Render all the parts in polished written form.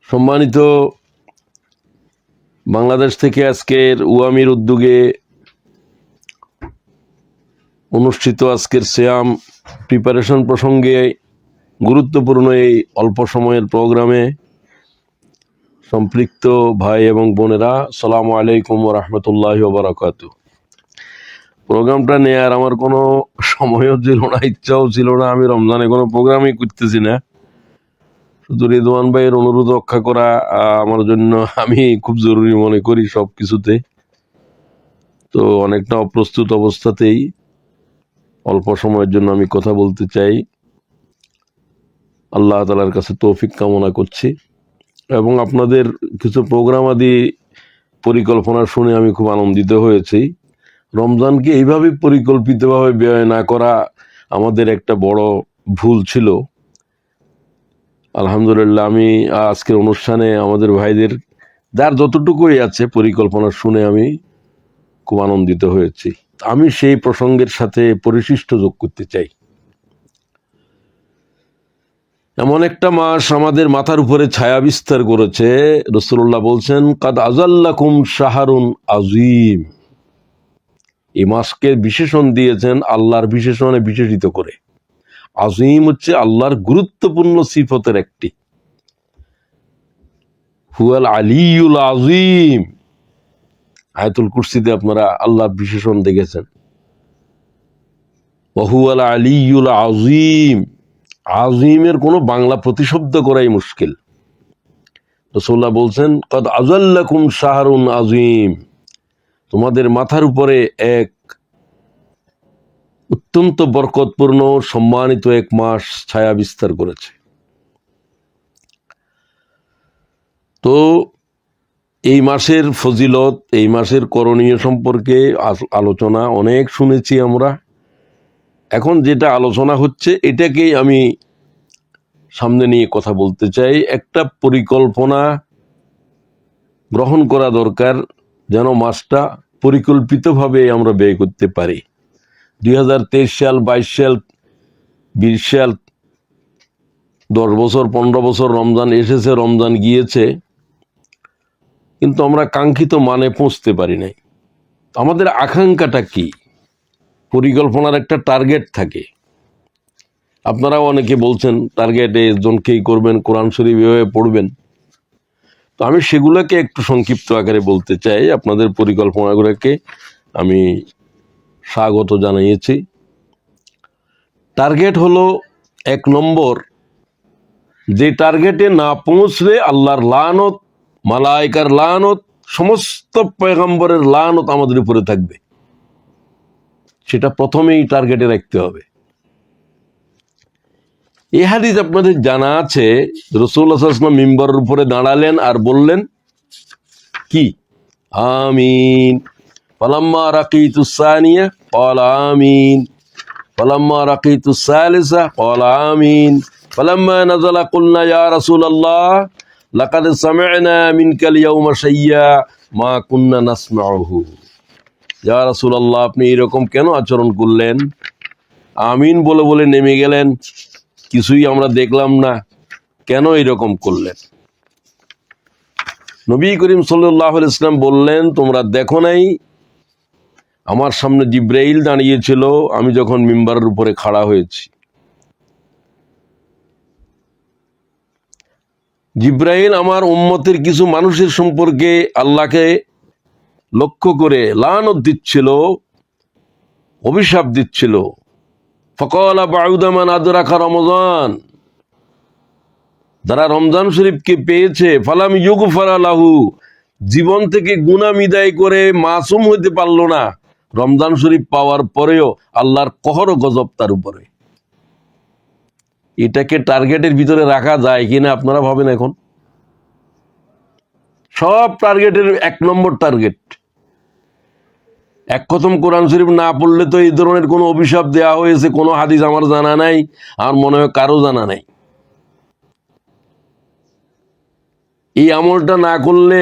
সম্মানিত বাংলাদেশ থেকে আজকের ওয়ামির উদ্যোগে অনুষ্ঠিত আজকের সিয়াম প্রিপারেশন প্রসঙ্গে গুরুত্বপূর্ণ এই অল্প সময়ের প্রোগ্রামে সম্পৃক্ত ভাই এবং বোনেরা, আসসালামু আলাইকুম ওয়া রাহমাতুল্লাহি ওয়া বারাকাতুহু। প্রোগ্রামটা নেয়ার আমার কোনো সময়ও ছিল না, ইচ্ছাও ছিল না। আমি রমজানে কোনো প্রোগ্রামই করতেছি না, শুধু রিদওয়ান ভাইয়ের অনুরোধ রক্ষা করা আমার জন্য আমি খুব জরুরি মনে করি সব কিছুতে। তো অনেকটা অপ্রস্তুত অবস্থাতেই অল্প সময়ের জন্য আমি কথা বলতে চাই। আল্লাহ তাআলার কাছে তৌফিক কামনা করছি এবং আপনাদের কিছু প্রোগ্রাম আদি পরিকল্পনা শুনে আমি খুব আনন্দিত হয়েছি। রমজানকে এইভাবে পরিকল্পিতভাবে ব্যয় না করা আমাদের একটা বড় ভুল ছিল। আলহামদুলিল্লাহ, আমি আজকের অনুষ্ঠানে আমাদের ভাইদের যার যতটুকুই আছে পরিকল্পনা শুনে আমি খুব আনন্দিত হয়েছি। আমি সেই প্রসঙ্গের সাথে পরিশিষ্ট যোগ করতে চাই। এমন একটা মাস আমাদের মাথার উপরে ছায়া বিস্তার করেছে। রাসূলুল্লাহ বলছেন, কাদ আযাল্লাকুম শাহরুন আযীম। এই মাসকে বিশেষণ দিয়েছেন আল্লাহর বিশেষণে বিশেষিত করে। আযীম হচ্ছে আল্লাহর গুরুত্বপূর্ণ সিফতের একটি। হুয়াল আলিয়ুল আযীম। আয়াতুল কুরসিতে আপনারা আল্লাহর বিশেষণ দেখেছেন, ওয়া হুয়াল আলিয়ুল আযীম। আযীমের কোনো বাংলা প্রতিশব্দ করাই মুশকিল। রাসূলুল্লাহ বলছেন, কাদ আযাল্লাকুম শাহরুন আযীম। তোমাদের মাথার উপরে এক অত্যন্ত বরকতপূর্ণ সম্মানিত এক মাস ছায়া বিস্তার করেছে। তো এই মাসের ফজিলত, এই মাসের করণীয় সম্পর্কে আলোচনা অনেক শুনেছি আমরা। এখন যেটা আলোচনা হচ্ছে এটাকেই আমি সামনে নিয়ে কথা বলতে চাই। একটা পরিকল্পনা গ্রহণ করা দরকার যেন মাসটা পরিকল্পিতভাবে আমরা ব্যয় করতে পারি। 2023 সাল, 22 সাল, 20 সাল, 10 বছর, 15 বছর রমজান এসেছে, রমজান গিয়েছে, কিন্তু আমরা কাঙ্ক্ষিত মানে পৌঁছতে পারি নাই। আমাদের আকাঙ্ক্ষাটা কি? পরিকল্পনার একটা টার্গেট থাকে। আপনারা অনেকে বলছেন টার্গেটে জনকেই করবেন, কোরআন শরীফ এভাবে পড়বেন। তো আমি সেগুলোকে একটু সংক্ষিপ্ত আকারে বলতে চাই। আপনাদের পরিকল্পনাগুলোকে আমি স্বাগত জানিয়েছি। টার্গেট হলো 1 নম্বর, যে টার্গেটে না পৌঁছলে আল্লাহর লানত, মালায়েকার লানত, সমস্ত পয়গম্বরের লানত আমাদের উপরে থাকবে। সেটা প্রথমেই টার্গেটে রাখতে হবে। এই হাদিস আপনাদের জানা আছে, রাসূলুল্লাহ সাল্লাল্লাহু আলাইহি ওয়াসাল্লাম মিম্বরের উপরে দাঁড়ালেন আর বললেন কি? আমিন। ফালাম্মা রাকিতুস সানিয়া ক্বালা আমিন, ফালাম্মা রাকিতুস সালিসা ক্বালা আমিন, ফালাম্মা নাযালা কুলনা ইয়া রাসূলুল্লাহ লাকাদ সামি'না মিনকাল ইয়াওমা শাইয়্যা মা কুননা নাসমাউহু। ইয়া রাসূলুল্লাহ, আপনি এরকম কেন আচরণ করলেন? আমিন বলে বলে নেমে গেলেন, কিছুই আমরা দেখলাম না, কেন এরকম করলেন? নবী করিম সাল্লাল্লাহু আলাইহি ওয়াসাল্লাম বললেন, তোমরা দেখো নাই আমার সামনে জিব্রাইল দাঁড়িয়েছিল আমি যখন মিম্বারের উপরে খাড়া হয়েছি। জিব্রাইল আমার উম্মতের কিছু মানুষের সম্পর্কে আল্লাহকে লক্ষ্য করে লানত দিচ্ছিল, অভিশাপ দিচ্ছিল। ফাকালা বাউদা মান আদরাকা রমজান। যারা রমজান শরীফকে পেয়েছে, ফালাম ইউগফারা লাহু, জীবন থেকে গুনাহ মিদায় করে মাসুম হইতে পারলো না, রমজান শরীফ পাওয়ার পরেও আল্লাহর কহর ও গজব তার উপরে। এটাকে টার্গেটের ভিতরে রাখা যায় কিনা আপনারা ভাবেন। এখন সব টার্গেটের 1 নম্বর টার্গেট। এক খতম কোরআন শরীফ না পড়লে তো এই ধরনের কোনো অভিশাপ দেওয়া হয়েছে কোনো হাদিস আমার জানা নাই, আর মনে হয় কারো জানা নাই। এই আমলটা না করলে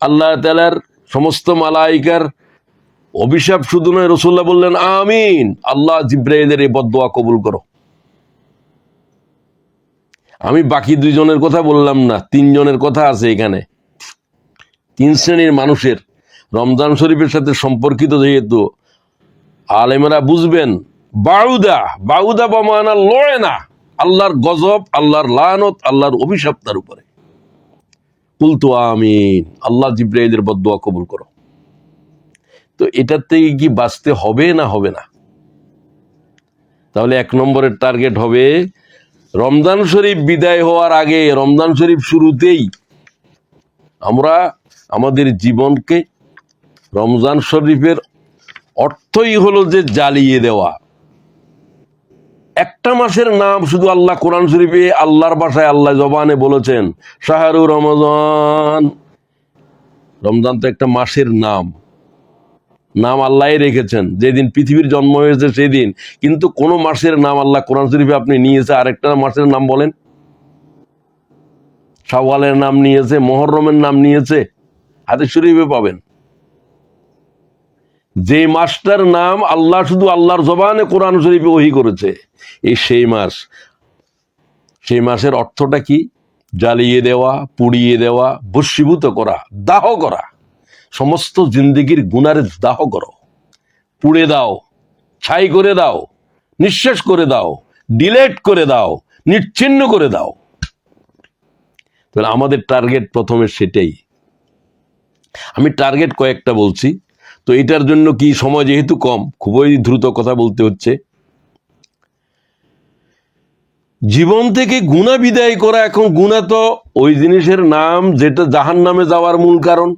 আল্লাহ তাআলার সমস্ত মালাইকার অভিশাপ শুধু নয়, রাসূলুল্লাহ বললেন আমিন, আল্লাহ জিব্রাইলের এই বদদোয়া কবুল করো। আমি বাকি দুইজনের কথা বললাম না, তিনজনের কথা আছে এখানে। তিন শ্রেণীর মানুষের রমজান শরীফের সাথে সম্পর্কিত, যেহেতু আলেমেরা বুঝবেন। বাউদা, বাউদা বামানা লড়ে না, আল্লাহর গজব, আল্লাহর লানত, আল্লাহর অভিশাপ তার উপরে। কুলতু আমিন, আল্লাহ জিব্রাইলের বদদুয়া কবুল করো। তো এটার থেকে কি বাঁচতে হবে না হবে না? তাহলে এক নম্বরের টার্গেট হবে রমজান শরীফ বিদায় হওয়ার আগে, রমজান শরীফ শুরুতেই আমরা আমাদের জীবনকে, রমজান শরীফের অর্থই হলো যে জ্বালিয়ে দেওয়া। একটা মাসের নাম শুধু আল্লাহ কোরআন শরীফে আল্লাহর ভাষায় আল্লাহ জবানে বলেছেন শাহরু রমজান। রমজান তো একটা মাসের নাম, নাম আল্লাহ রেখেছেন যেদিন পৃথিবীর জন্ম হয়েছে সেদিন। কিন্তু কোন মাসের নাম আল্লাহ কোরআন শরীফে আপনি নিয়েছে আরেকটা মাসের নাম বলেন? শাওয়ালের নাম নিয়েছে, মুহররমের নাম নিয়েছে, হাদিস শরীফে পাবেন। যে মাসটার নাম আল্লাহ শুধু আল্লাহর জবানে কোরআন শরীফে ওহী করেছে, এই সেই মাস। সেই মাসের অর্থটা কি? জ্বালিয়ে দেওয়া, পুড়িয়ে দেওয়া, ভস্মীভূত করা, দাহ করা। সমস্ত জিন্দেগির গুনারে দাহ করো, পুড়ে দাও, ছাই করে দাও, নিঃশেষ করে দাও, ডিলেট করে দাও, নিচ্ছিন্ন করে দাও। তাহলে আমাদের টার্গেট প্রথমে সেটাই। আমি টার্গেট কয়েকটা বলছি, তো এটার জন্য কি সময় যেহেতু কম, খুবই দ্রুত কথা বলতে হচ্ছে। জীবন থেকে গুনাহ বিদায় করা। এখন গুনাহ তো ওই জিনিসের নাম যেটা জাহান্নামে যাওয়ার মূল কারণ,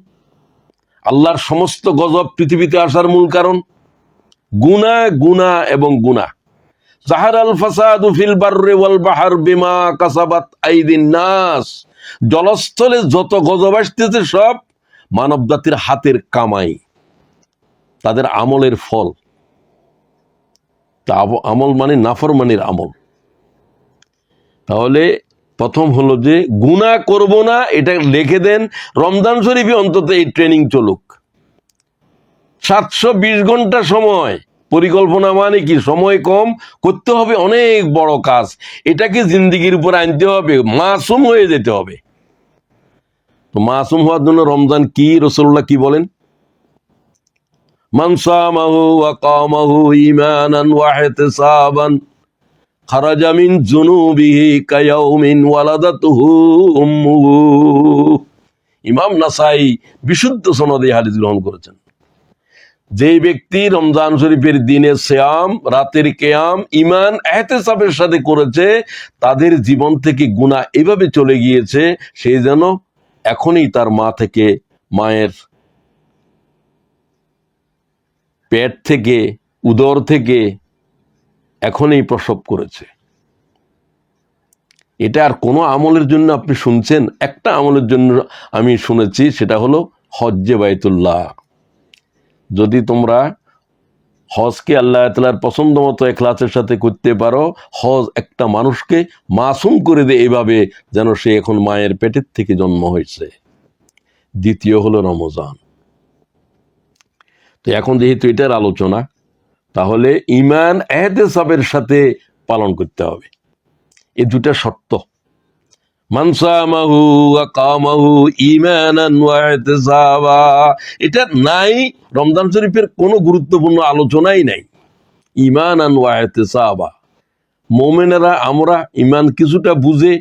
আল্লাহর সমস্ত গজব পৃথিবীতে আসার মূল কারণ। গুনাহ, গুনাহ এবং গুনাহ। জাহারাল ফাসাদু ফিল বাররি ওয়াল বাহর বিমা কাসাবাত আইদিন নাস। জলস্থলে যত গজব আসতেছে সব মানব জাতির হাতের কামাই, তাদের আমলের ফল। তা আমল মানে নাফরমানির আমল। তাহলে প্রথম হলো যে গুনাহ করব না, এটা লিখে দেন। রমজান শরীফে অন্তত এই ট্রেনিং চলুক। 720 ঘন্টা সময় পরিকল্পনা, মানে কি সময় কম, করতে হবে অনেক বড় কাজ। এটাকে জিন্দেগির উপর আনতে হবে, মাসুম হয়ে যেতে হবে। তো মাসুম হওয়ার জন্য রমজান কি, রাসূলুল্লাহ কি বলেন? মান সামাহু ওয়া কামাহু ঈমানান ওয়া ইহতিসাবান খারাজা মিন যুনুবিহি কায়াউমিন ওয়ালাদাতুহু উম্মুহু। ইমাম নাসাই বিশুদ্ধ সনদে হাদিস গ্রহণ করেছেন। যে ব্যক্তি রমজান শরীফের দিনে সিয়াম, রাতের কিয়াম ঈমান ইহতিসাবের সাথে করেছে, তাদের জীবন থেকে গুনাহ এভাবে চলে গিয়েছে সে যেন এখনই তার মা থেকে, মায়ের পেট থেকে, উদর থেকে এখনই প্রসব করেছে। এটা আর কোনো আমলের জন্য আপনি শুনছেন? একটা আমলের জন্য আমি শুনেছি, সেটা হলো হজ্জে বাইতুল্লাহ। যদি তোমরা হজকে আল্লাহ তাআলার পছন্দ মতো ইখলাসের সাথে করতে পারো, হজ একটা মানুষকে মাসুম করে দেয় এভাবে যেন সে এখন মায়ের পেটের থেকে জন্ম হয়েছে। দ্বিতীয় হলো রমজান। তো এখন যেহেতু এটার আলোচনা, তাহলে ঈমান ইহতিসাবের সাথে পালন করতে হবে। এই দুটা শর্ত। মান সামাহু ওয়া কামাহু ঈমানান ওয়া ইহতিসাবা, এটা নাই রমজান শরীফের কোনো গুরুত্বপূর্ণ আলোচনাই নাই। ঈমানান ওয়া ইহতিসাবা, মুমিনেরা আমরা ঈমান কিছুটা বুঝে,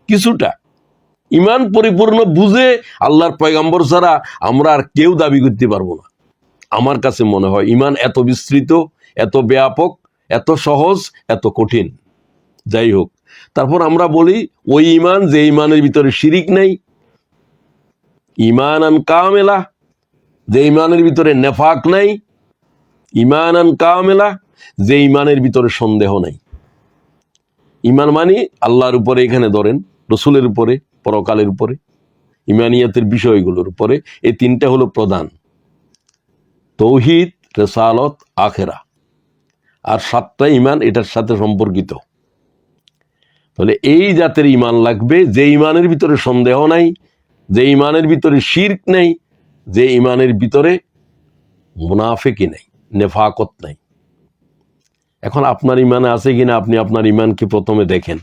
কিছুটা ঈমান পরিপূর্ণ বুঝে আল্লাহর পয়গম্বর ছাড়া আমরা আর কেউ দাবি করতে পারবো না। আমার কাছে মনে হয় ঈমান এত বিস্তৃত, এত ব্যাপক, এত সহজ, এত কঠিন। যাই হোক, তারপর আমরা বলি ওই ঈমান যে ঈমানের ভিতরে শিরিক নেই, ঈমানান কামেলা, যে ঈমানের ভিতরে নেফাক নাই, ঈমানান কামেলা, যে ঈমানের ভিতরে সন্দেহ নাই। ঈমান মানে আল্লাহর উপরে, এখানে ধরেন রসুলের উপরে, পরকালের উপরে, ঈমানিয়াতের বিষয়গুলোর উপরে। এই তিনটা হলো প্রধান: তৌহিদ, রিসালাত, আখিরা। আর 7টা ঈমান এটার সাথে সম্পর্কিত। তাহলে এই জাতের ঈমান লাগবে, যে ঈমানের ভিতরে সন্দেহ নাই, যে ঈমানের ভিতরে শিরক নাই, যে ঈমানের ভিতরে মুনাফিকি নাই, নেফাকত নাই। এখন আপনার ঈমানে আছে কিনা আপনি আপনার ঈমানকে প্রথমে দেখেন।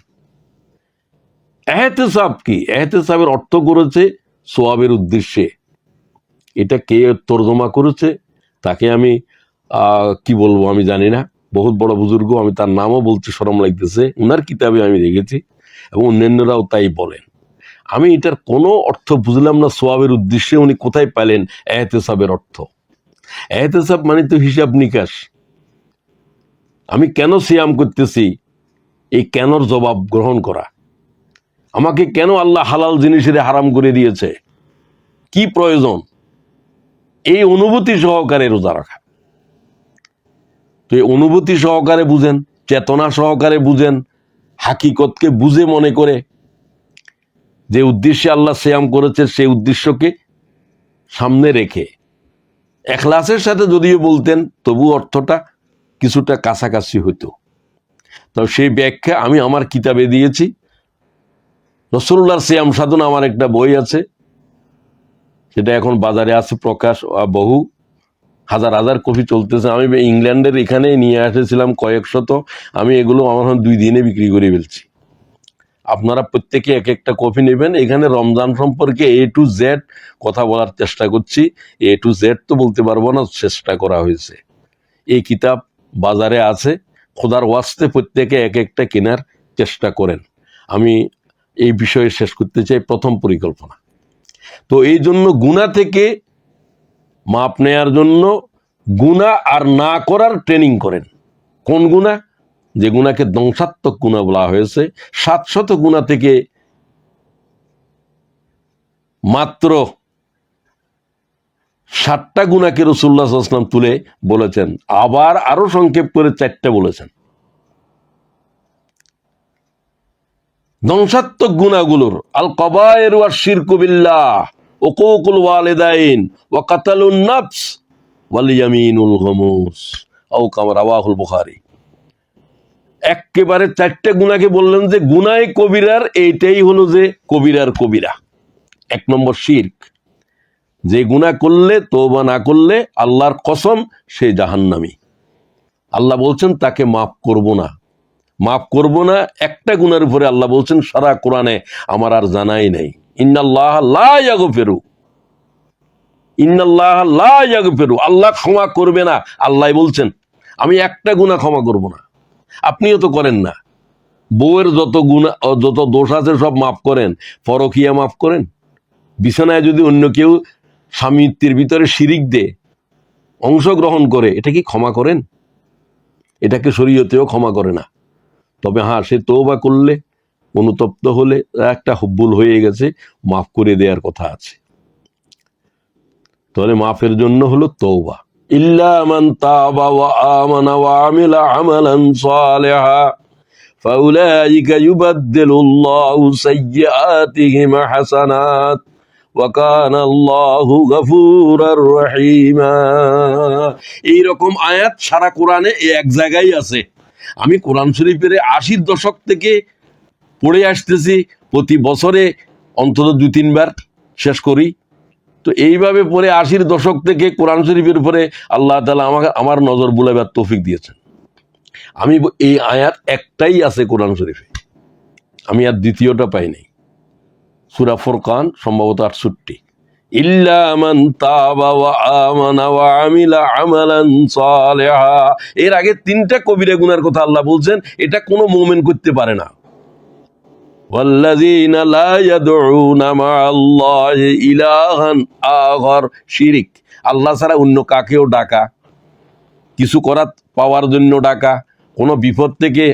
এহতেসাব কি? এহতেসাবের অর্থ করেছে সোয়াবের উদ্দেশ্যে। এটা কে তর্জমা করেছে তাকে আমি কি বলবো আমি জানি না, বহুত বড় বুজুর্গ, আমি তার নামও বলতে শরম লাগতেছে, উনার কিতাবে আমি দেখেছি এবং অন্যান্যরাও তাই বলেন। আমি এটার কোনো অর্থ বুঝলাম না, সোয়াবের উদ্দেশ্যে উনি কোথায় পেলেন এহতেসাবের অর্থ? এহতেসাব মানে তো হিসাব নিকাশ। আমি কেন সিয়াম করতেছি, এই কেনর জবাব গ্রহণ করা। আমাকে কেন আল্লাহ হালাল জিনিসের হারাম করে দিয়েছে, কি প্রয়োজন, এই অনুভূতি সহকারে রোজা রাখা। তো এই অনুভূতি সহকারে বুঝেন, চেতনা সহকারে বুঝেন, হাকিকতকে বুঝে মনে করে যে উদ্দেশ্যে আল্লাহ সিয়াম করেছে সেই উদ্দেশ্যকে সামনে রেখে এখলাসের সাথে যদিও বলতেন তবু অর্থটা কিছুটা কাছাকাছি হতো। তো সেই ব্যাখ্যা আমি আমার কিতাবে দিয়েছি। রাসূলুল্লাহর সিয়াম সাধনা আমার একটা বই আছে, সেটা এখন বাজারে আছে প্রকাশ, বহু হাজার হাজার কপি চলতেছে। আমি ইংল্যান্ডের এখানে নিয়ে এসেছিলাম কয়েক শত, আমি এগুলো আমার 2 দিনে বিক্রি করে ফেলছি। আপনারা প্রত্যেকে এক একটা কপি নেবেন। এখানে রমজান সম্পর্কে A to Z কথা বলার চেষ্টা করছি। A to Z তো বলতে পারবো না, চেষ্টা করা হয়েছে। এই কিতাব বাজারে আছে, খোদার ওয়াস্তে প্রত্যেকে এক একটা কেনার চেষ্টা করেন। আমি এই বিষয়ে শেষ করতে চাই প্রথম পরিকল্পনা। তো এই জন্য গুনাহ থেকে মাপ নেয়ার জন্য গুনাহ আর না করার ট্রেনিং করেন। কোন গুনাহ? যে গুনাহকে ধ্বংসাত্মক গুনাহ বলা হয়েছে। 700 গুনাহ থেকে মাত্র 7টা গুনাহকে রাসূলুল্লাহ সাল্লাল্লাহু আলাইহি ওয়াসাল্লাম তুলে বলেছেন, আবার আরো সংক্ষেপ করে 4টা বলেছেন। ধ্বংসাত্মক গুনাহগুলোর আল কাবায়ের ওয়া শিরকু বিল্লাহ, উকুকুল ওয়ালিদাইন, ওয়া কাতালুন নাফস, ওয়াল ইয়ামিনুল গমুস, আও কামা রাওয়াহুল বুখারী। একেবারে 4টে গুনাহকে বললেন যে গুনাহে কবিরার এইটাই হলো যে কবিরার কবিরা। 1 নম্বর শিরক, যে গুনাহ করলে তওবা না করলে আল্লাহর কসম সে জাহান্নামী। আল্লাহ বলছেন তাকে মাফ করব না, মাফ করব না। একটা গুনার উপরে আল্লাহ বলছেন সারা কোরআনে আমার আর জানাই নাই, ইন্নাল্লাহ লা ইয়াগফিরু, ইন্নাল্লাহ লা ইয়াগফিরু, আল্লাহ ক্ষমা করবে না। আল্লাহ বলছেন আমি একটা গুনাহ ক্ষমা করব না। আপনিও তো করেন না। বউয়ের যত গুনাহ যত দোষ আছে সব মাফ করেন, পরকিয়া মাফ করেন। বিছানায় যদি অন্য কেউ স্বামী স্ত্রীর ভিতরে শিরিক দে অংশগ্রহণ করে, এটা কি ক্ষমা করেন? এটাকে শরীয়তেও ক্ষমা করে না। তবে হ্যাঁ, সে তওবা করলে, অনুতপ্ত হলে, একটা ভুল হয়ে গেছে, মাফ করে দেওয়ার কথা আছে। তাহলে মাফের জন্য হলো তওবা। ইল্লা মান তাবা ওয়া আমানা ওয়া আমিলা আমালান সালিহা ফাউলাইকা ইউবাদদিলুল্লাহু সাইয়্যাতিহিম হাসানাত ওয়া কানা আল্লাহু গফুরার রহিমা। এইরকম আয়াত সারা কোরআনে এক জায়গায় আছে। আমি কোরআন শরীফের 80-র দশক থেকে পড়ে আসতেছি, প্রতি বছরে অন্তত 2-3 বার শেষ করি। তো এইভাবে পরে 80-র দশক থেকে কোরআন শরীফের উপরে আল্লাহ তাআলা আমাকে আমার নজর বুলাবার তৌফিক দিয়েছেন। আমি এই আয়াত একটাই আছে কোরআন শরীফে, আমি আর দ্বিতীয়টা পাই নাই। সূরা ফুরকান সম্ভবত 68। ইল্লা মান তাবা ওয়া আমানা ওয়া আমিলা আমালান সালিহা। এর আগে 3টা কবিরা গুনার কথা আল্লাহ বলছেন, এটা কোনো মুমিন করতে পারে না। والذين لا يدعون مع الله إلها آخر, শিরিক। আল্লাহ ছাড়া অন্য কাকেও ডাকা, কিছু করা পাওয়ার জন্য ডাকা, কোনো বিপদ থেকে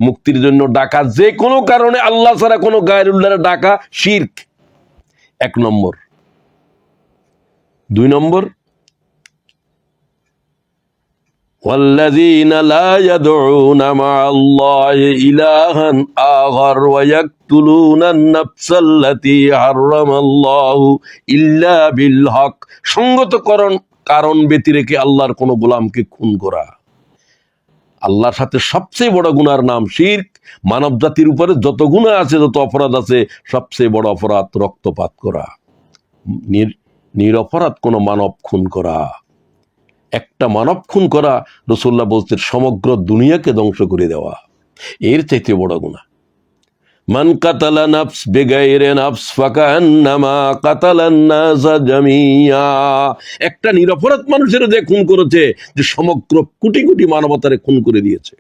মুক্তির জন্য ডাকা, যে কোনো কারণে আল্লাহ ছাড়া কোনো গায়রুল্লাহর ডাকা শিরক। 1 নম্বর। 2 নম্বর, والذين لا يدعون مع الله إلها آخر ويقتلون النفس التي حرم الله إلا بالحق, সঙ্গত কারণ ব্যতি রেখে আল্লাহর কোন গোলামকে খুন করা। আল্লাহর সাথে সবচেয়ে বড় গুনার নাম শিরক। মানব জাতির উপরে যত গুনাহ আছে, যত অপরাধ আছে, সবচেয়ে বড় অপরাধ রক্তপাত করা, নিরপরাধ কোন মানব খুন করা। একটা মানব খুন করা, রাসূলুল্লাহ বলছেন সমগ্র দুনিয়াকে ধ্বংস করে দেওয়া, এর চাইতে বড় গুনাহ। মান কাতালা নাফস বিগাইরি নাফস ফাকান্নামা কাতালান নাসা জামিয়া। একটা নিরপরাধ মানুষের যে খুন করেছে, যে সমগ্র কোটি কোটি মানবতারে খুন করে দিয়েছে।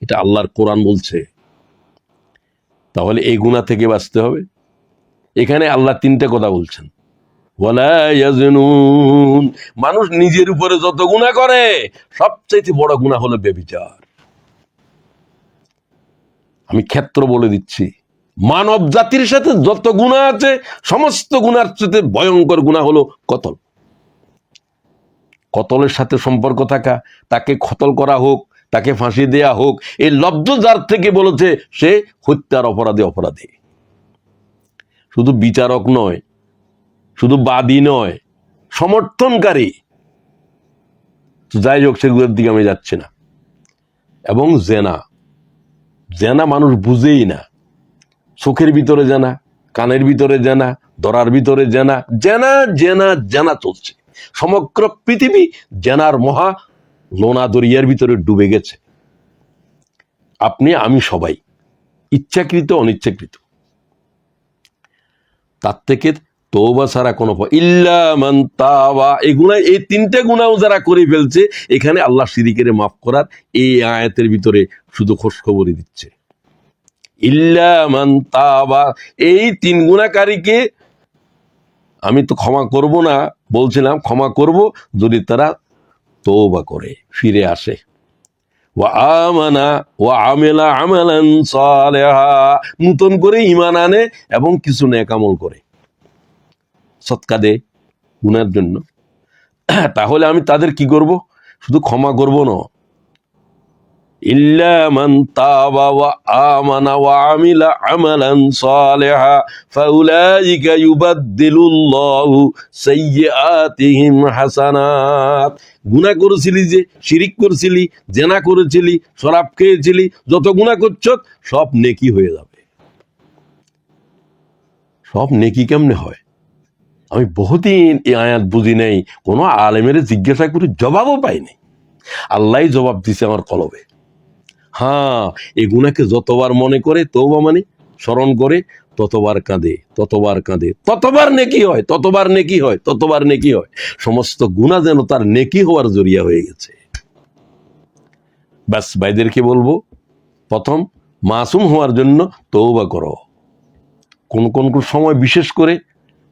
এটা আল্লাহর কোরআন বলছে। তাহলে এই গুনাহ থেকে বাঁচতে হবে। এখানে আল্লাহ তিনটে কথা বলছেন, ওয়ালা ইয়াজনুন। মানুষ নিজের উপরে যত গুনাহ করে, সবচেয়ে বড় গুনাহ হলো ব্যভিচার। আমি ক্ষেত্র বলে দিচ্ছি, মানব জাতির সাথে যত গুনাহ আছে, সমস্ত গুনার সাথে ভয়ঙ্কর গুনাহ হলো কতল। কতলের সাথে সম্পর্ক থাকা, তাকে কতল করা হোক, তাকে ফাঁসি দেয়া হোক, এই লব্ধ যার থেকে বলেছে সে হত্যার অপরাধী। শুধু বিচারক নয়, শুধু বাদী নয়, সমর্থনকারী। যাই হোক, সেগুলোর দিকে আমি যাচ্ছি না। এবং জেনা মানুষ বুঝেই না। চোখের ভিতরে জানা, কানের ভিতরে জানা, ধরার ভিতরে জানা চলছে। সমগ্র পৃথিবী জেনার মহা লোনা দরিয়ার ভিতরে ডুবে গেছে। আপনি আমি সবাই, ইচ্ছাকৃত অনিচ্ছাকৃত। তার থেকে তওবা ছাড়া কোনো ইল্লা মান তাওবা, এই তিনটে গুনাহ যারা করে ফেলছে, এখানে আল্লাহ শিরিকের মাফ করার এই আয়াতের ভিতরে শুধু খোঁজখবরই দিচ্ছে। ইল্লা মান তাওবা, এই তিন গুনাহকারীকে আমি তো ক্ষমা করব না, বলছিলাম ক্ষমা করব যদি তারা তওবা করে, ফিরে আসে। ওয়া আমানা ওয়া আমিলা আমালান সালিহা, নতুন করে ঈমান আনে এবং কিছু নেক আমল করে, সদকা দে গুনাহের জন্য। তাহলে আমি তাদের কি করব? শুধু ক্ষমা করব না, ইল্লা মান তাবা ওয়া আমানা ওয়া আমিলা আমালান সালিহা ফাউলাইকা ইউবাদদিলুল্লাহু সাইয়্যাতিহিম হাসানাত। গুনাহ করেছিলি, যে শিরিক করেছিলি, জেনা করেছিলি, শরাব খেয়েছিলি, যত গুনাহ করছ সব নেকি হয়ে যাবে। সব নেকি কেমনে হয়? আমি বহুদিন এই আয়াত বুঝি নাই, কোনো আলেমের জিজ্ঞাসা করে জবাবও পাইনি। আল্লাহ জবাব দিছে আমার কলবে। হ্যাঁ, এই গুনাহকে যতবার মনে করে, তওবা মানে স্মরণ করে, ততবার কাঁদে, ততবার নেকি হয়। সমস্ত গুনাহ যেন তার নেকি হওয়ার জরিয়া হয়ে গেছে। ব্যাস, ভাইদেরকে বলবো, প্রথম মাসুম হওয়ার জন্য তওবা করো। কোন কোন সময়, বিশেষ করে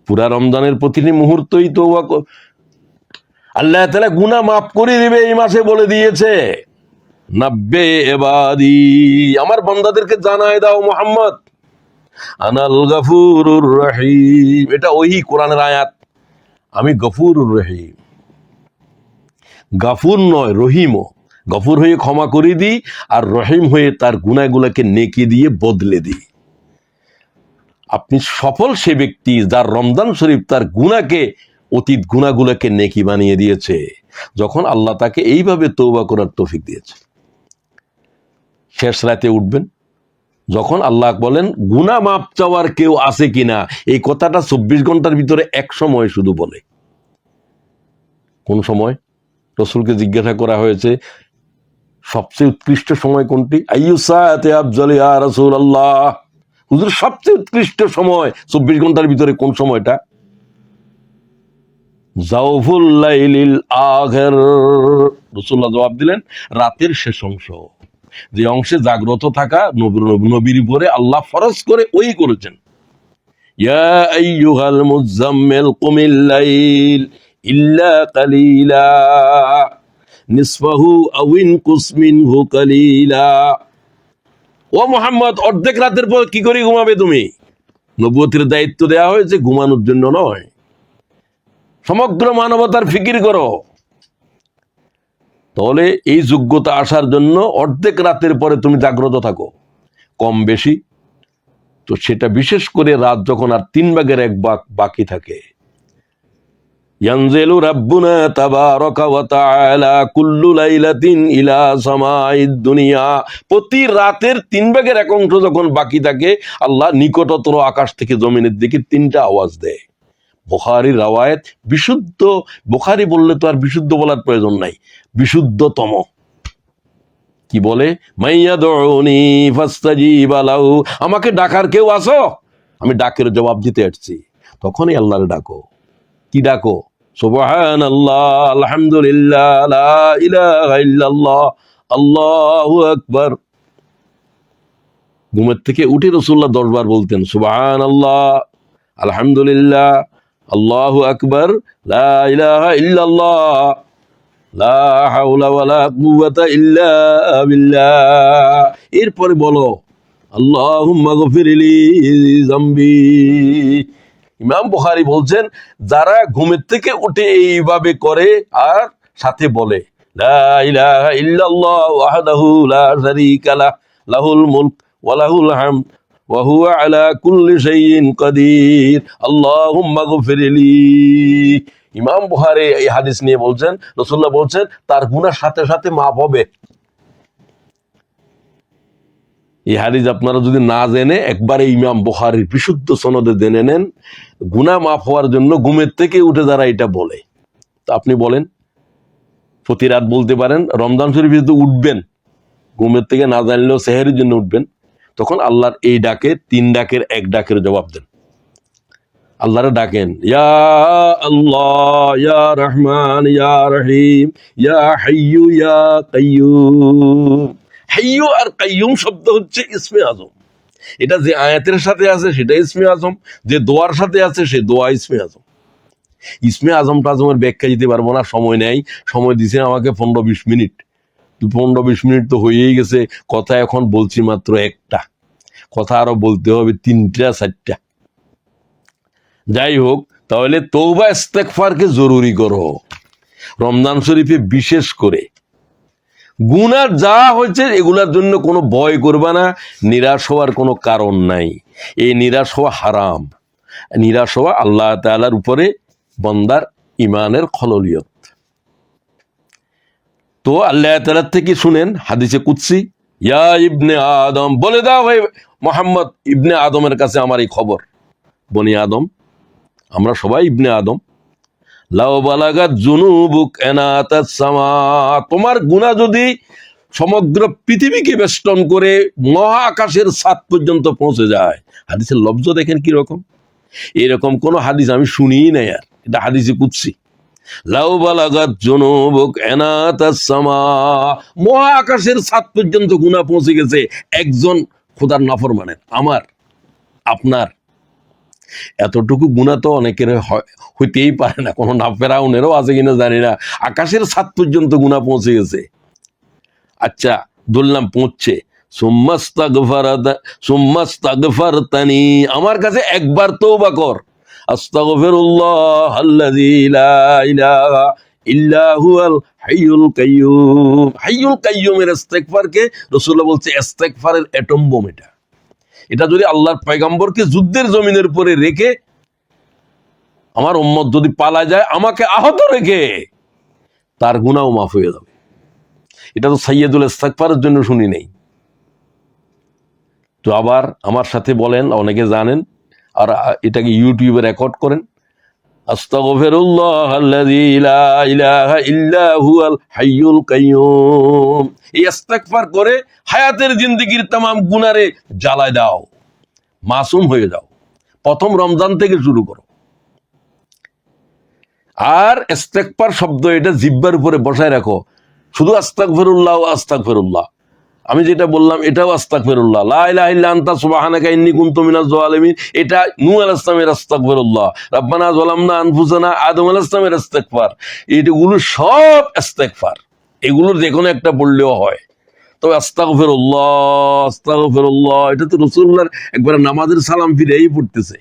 পুরা রমজানের প্রতিটি মুহূর্তই তওবা কর। আল্লাহ তাআলা গুনাহ মাফ করে দিবে, এই মাসে বলে দিয়েছে। নাব্বে ইবাদি, আমার বান্দাদেরকে জানায় দাও মুহাম্মদ, আনাল গফুরুর রহিম। এটা ওই কোরআনের আয়াত, আমি গফুরুর রহিম। গাফুর নয়, রহিমও। গফুর হয়ে ক্ষমা করে দিই, আর রহিম হয়ে তার গুনাহগুলোকে নেকি দিয়ে বদলে দিই। আপনি সফল সে ব্যক্তি যার রমজান শরীফ তার গুনাহকে, অতীত গুনাহগুলোকে নেকি বানিয়ে দিয়েছে, যখন আল্লাহ তাকে এইভাবে তওবা করার তৌফিক দিয়েছে। শেষ রাতে উঠবেন, যখন আল্লাহ বলেন গুনাহ মাপ চাওয়ার কেউ আছে কিনা, এই কথাটা 24 ঘন্টার ভিতরে এক সময় শুধু বলে। কোন সময়? রাসূলকে জিজ্ঞাসা করা হয়েছে সবচেয়ে উৎকৃষ্ট সময় কোনটি? আইয়ু সাআতি আফজাল ইয়া রাসূলুল্লাহ, হুজুর সবচেয়ে উৎকৃষ্ট সময় 24 ঘন্টার ভিতরে কোন সময়টা? জাওফুল লাইলিল আখির। রাসূলুল্লাহ জবাব দিলেন, রাতের শেষ অংশ, যে অংশে জাগ্রত থাকা নবীর উপরে আল্লাহ ফরজ করে ওই করেছেন। ইয়া আইয়ুহাল মুযাম্মিল কুমিল লাইল ইল্লা কালিলা নিসফাহু আও ইনকুস মিনহু কালিলা। ও মুহাম্মদ, অর্ধেক রাতের পর কি করে ঘুমাবে তুমি? নবুয়তের দায়িত্ব দেওয়া হয়েছে ঘুমানোর জন্য নয়, সমগ্র মানবতার ফিকির করো। তাহলে এই যোগ্যতা আসার জন্য অর্ধেক রাতের পরে তুমি জাগ্রত থাকো, কম বেশি। তো সেটা বিশেষ করে রাত যখন আর 3 ভাগের 1 ভাগ বাকি থাকে। ইয়ানজিলু রাব্বুনা তাবারাকা ওয়া তাআলা কুল্লু লাইলাতিন ইলা সামাইদ দুনিয়া। প্রতি রাতের 3 ভাগের 1 অংশ যখন বাকি থাকে, আল্লাহ নিকটতর আকাশ থেকে জমিনের দিকে 3টা আওয়াজ দেয়। বুখারীর রওয়ায়াত, বিশুদ্ধ। বুখারী বললে তো আর বিশুদ্ধ বলার প্রয়োজন নাই, বিশুদ্ধতম। কি বলে? মাইয়াদউনি ফাস্তাজিবা লাহু, আমাকে ডাকার কেউ আসো, আমি ডাকের জবাব দিতে আসছি। তখনই আল্লাহরে ডাকো। কি ডাকো? সুবহানাল্লাহ, আলহামদুলিল্লাহ, লা ইলাহা ইল্লাল্লাহ, আল্লাহু আকবার। ঘুমের থেকে উঠে রাসূলুল্লাহ 10 বার বলতেন সুবহানাল্লাহ, আলহামদুলিল্লাহ, আল্লাহু আকবার, লা ইলাহা ইল্লাল্লাহ, লা হাওলা ওয়ালা কুওয়াতা ইল্লা বিল্লাহ। এরপরে বলো আল্লাহুম্মা গফিরলি যামবি। ইমাম বুখারী বলছেন, যারা ঘুমের থেকে উঠে এইভাবে করে আর সাথে বলে লা ইলাহা ইল্লাল্লাহ ওয়াহদাহু লা শারীকা লাহ, লাহুল মুলক ওয়া লাহুল হামদ ওয়া হুয়া আলা কুল্লি শাইইন কাদির, আল্লাহুম্মা গফিরলি। ইমাম বুখারী এই হাদিস নিয়ে বলছেন, রাসূলুল্লাহ বলছেন তার গুনাহ সাথে সাথে মাফ হবে। এই হাদিস আপনারা যদি না জেনে একবারে ইমাম বুখারীর বিশুদ্ধ সনদে জেনে নেন, গুনাহ মাফ হওয়ার জন্য ঘুমের থেকে উঠে যারা এটা বলে, তা আপনি বলেন প্রতি রাত বলতে পারেন, রমজান শরীফে যদি উঠবেন ঘুমের থেকে না জানলেও সেহরির জন্য উঠবেন, তখন আল্লাহর এই ডাকে 3 ডাকের 1 ডাকের জবাব দেন। আল্লাহরে ডাকেন, ইয়া আল্লাহ, ইয়া রহমান, ইয়া রহিম, ইয়া হাইয়ু ইয়া কাইয়ুম। হাইয়ু আর কাইয়ুম শব্দ হচ্ছে ইসমে আজম। এটা যে আয়াতের সাথে আছে সেটা ইসমে আজম, যে দোয়ার সাথে আছে সে দোয়া ইসমে আজম। ইসমে আজম টাজমের ব্যাখ্যা দিতে পারবো না, সময় নেই। সময় দিছে আমাকে 15-20 মিনিট, 15-20 মিনিট তো হয়েই গেছে। কথা এখন বলছি মাত্র একটা, কথা আরো বলতে হবে 3টা 4টা। যাই হোক, তাহলে তওবা ইস্তেগফারকে জরুরি করো রমজান শরীফে। বিশেষ করে গুনাহ যা হয়েছে এগুলার জন্য কোনো ভয় করবা না, নিরাশ হওয়ার কোনো কারণ নাই। এই নিরাশ হওয়া হারাম। নিরাশ হওয়া আল্লাহ তাআলার উপরে বান্দার ইমানের খললিয়ত। তো আল্লাহ তাআলার থেকে শুনেন হাদিসে কুদসি, ইয়া ইবনে আদম, বলে দাও ভাই মোহাম্মদ ইবনে আদমের কাছে আমার এই খবর। বনি আদম, আমরা সবাই ইবনে আদম। লাউ বালাগাত যুনুবুক আনাতাস সামা, তোমার গুনাহ যদি সমগ্র পৃথিবীকে বেষ্টন করে মহা আকাশের ছাদ পর্যন্ত পৌঁছে যায়। হাদিসের লফজ দেখেন কি রকম। এরকম কোন হাদিস আমি শুনিই নাই, আর এটা হাদিসে কুদসি। লাউ বালাগাত যুনুবুক আনাতাস সামা, মহা আকাশের ছাদ পর্যন্ত গুনাহ পৌঁছে গেছে একজন খোদার নাফরমানের, আমার আপনার। এতটুকু গুনাহ তো অনেকের হইতেই পারে না, কোনো না ফেরাউনেরও আছে কিনা জানি না, আকাশের ছাদ পর্যন্ত গুনাহ পৌঁছে গেছে। আচ্ছা ধরলাম পৌঁছছে, সুম্মাস্তাগফারতানি, আমার কাছে একবার তওবা কর। আস্তাগফিরুল্লাহ আল্লাযী লা ইলাহা ইল্লা হুয়াল হাইয়ুল কাইয়্যুম। হাইয়ুল কাইয়্যুমের ইস্তেগফারকে রাসূলুল্লাহ বলছে ইস্তেগফারের অ্যাটম বোম। এটা যদি আল্লাহর পয়গম্বরকে যুদ্ধের জমিনের উপরে রেখে আমার উম্মত যদি পালা যায়, আমাকে আহত রেখে, তার গুনাহও মাফ হয়ে যাবে। এটা তো সাইয়্যিদুল ইস্তেগফারের জন্য শুনি নেই। তো আবার আমার সাথে বলেন, অনেকে জানেন, আর এটাকে ইউটিউবে রেকর্ড করেন, আস্তাগফিরুল্লাহ আল্লাযী লা ইলাহা ইল্লা হুয়াল হাইয়ুল কাইয়্যুম। এই ইস্তেগফার করে হায়াতের জিন্দেগির तमाम গুনারে জ্বালায় দাও, মাসুম হয়ে যাও। প্রথম রমজান থেকে শুরু করো। আর ইস্তেগফার শব্দ এটা জিহ্বার উপরে বসায় রাখো, শুধু আস্তাগফিরুল্লাহ আস্তাগফিরুল্লাহ। আমি যেটা বললাম এটাও আস্তাগফিরুল্লাহ, লা ইলাহা ইল্লা আনতা সুবহানাকা ইন্নী কুনতু মিনাজ জালিমিন, এটা নূহ আলাইহিস সালামের আস্তাগফিরুল্লাহ। রাব্বানা যালামনা আনফুসানা, আদম আলাইহিস সালামের ইস্তেগফার। এগুলো সব ইস্তেগফার, এগুলোর যে কোনো একটা বললেও হয়। তবে আস্তাগফিরুল্লাহ আস্তাগফিরুল্লাহ এটা তো রাসূলুল্লাহর একবার নামাজের সালাম ফিরেই পড়তেছে,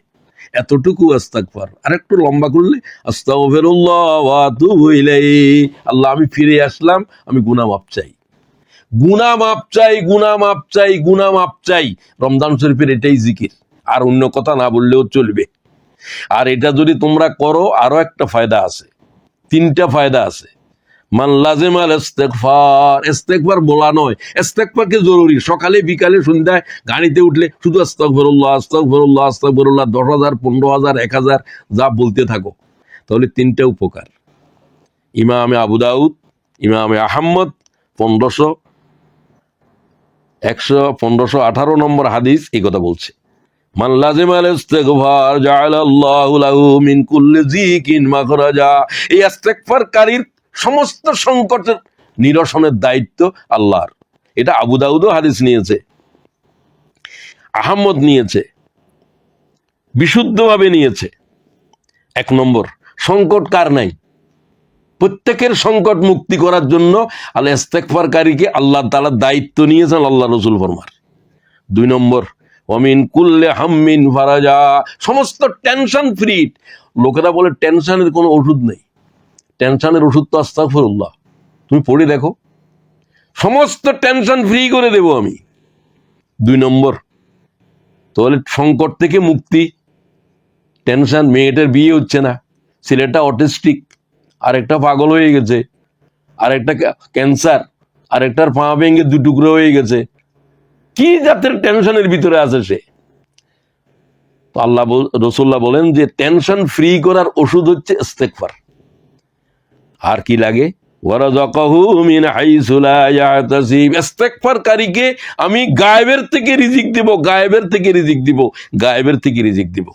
এতটুকু ইস্তেগফার। আর একটু লম্বা করলে আস্তাগফিরুল্লাহ ওয়া আতুবু ইলাইহি, আল্লাহ আমি ফিরে আসলাম, আমি গুনাহ মাফ চাই, গুনাহ মাফ চাই, গুনাহ মাফ চাই, গুনাহ মাফ চাই। রমজান শরীফের এটাই জিকির, আর অন্য কথা না বললেও চলবে। আর এটা যদি তোমরা করো আরো একটা ফায়দা আছে, 3টা ফায়দা আছে। মান লাজিমাল ইস্তেগফার, ইস্তেগফার বলা নয়, ইস্তেগফারকে জরুরি। সকালে বিকালে সন্ধ্যায় গাড়িতে উঠলে শুধু আস্তাগফিরুল্লাহ আস্তাগফিরুল্লাহ আস্তাগফিরুল্লাহ 10,000 15,000 1000 যা বলতে থাকো, তাহলে 3টা উপকার। ইমামে আবু দাউদ, ইমামে আহমদ 1500, 1518 নম্বর হাদিস এই কথা বলছে, মান লাজিমাল ইস্তিগফার জাআলাল্লাহু লাহু মিন কুল্লি যিকিন মাখরাজা। এই ইস্তিগফারকারীর সমস্ত সংকটের নিরসনের দায়িত্ব আল্লাহর। এটা আবু দাউদও হাদিস নিয়েছে, আহমদ নিয়েছে, বিশুদ্ধভাবে নিয়েছে। 1 নম্বর, সংকট কার নাই? প্রত্যেকের সংকট মুক্তি করার জন্য আল ইস্তিগফারকারীকে আল্লাহ তাআলা দায়িত্ব নিয়েছেন, আল্লাহ রাসূল ফরমান। 2 নম্বর, ওয়ামিন কুল্লি হাম্মিন ফারাজা, সমস্ত টেনশন ফ্রি। লোকেরা বলে টেনশনের কোনো ওষুধ নেই, টেনশনের ওষুধ তো আস্তাগফিরুল্লাহ। তুমি পড়ে দেখো, সমস্ত টেনশন ফ্রি করে দেব আমি। 2 নম্বর, তাহলে সংকট থেকে মুক্তি। টেনশন, মেয়েটার বিয়ে হচ্ছে না, ছেলেটা অটিস্টিক, আরেকটা পাগল হয়ে গেছে, আরেকটা ক্যান্সার, আরেকটার পা ভেঙে 2 টুকরো হয়ে গেছে, কি জাতের টেনশনের ভিতরে আছে সে? তো আল্লাহ রাসূলুল্লাহ বলেন যে টেনশন ফ্রি করার ওষুধ হচ্ছে ইস্তিগফার। আর কি লাগে? ওয়ারাযাকাহু মিন হাইসু লা ইয়াহতাসিব, ইস্তিগফারকারীকে আমি গায়েবের থেকে রিজিক দেব, গায়েবের থেকে রিজিক দিব, গায়েবের থেকে রিজিক দিব।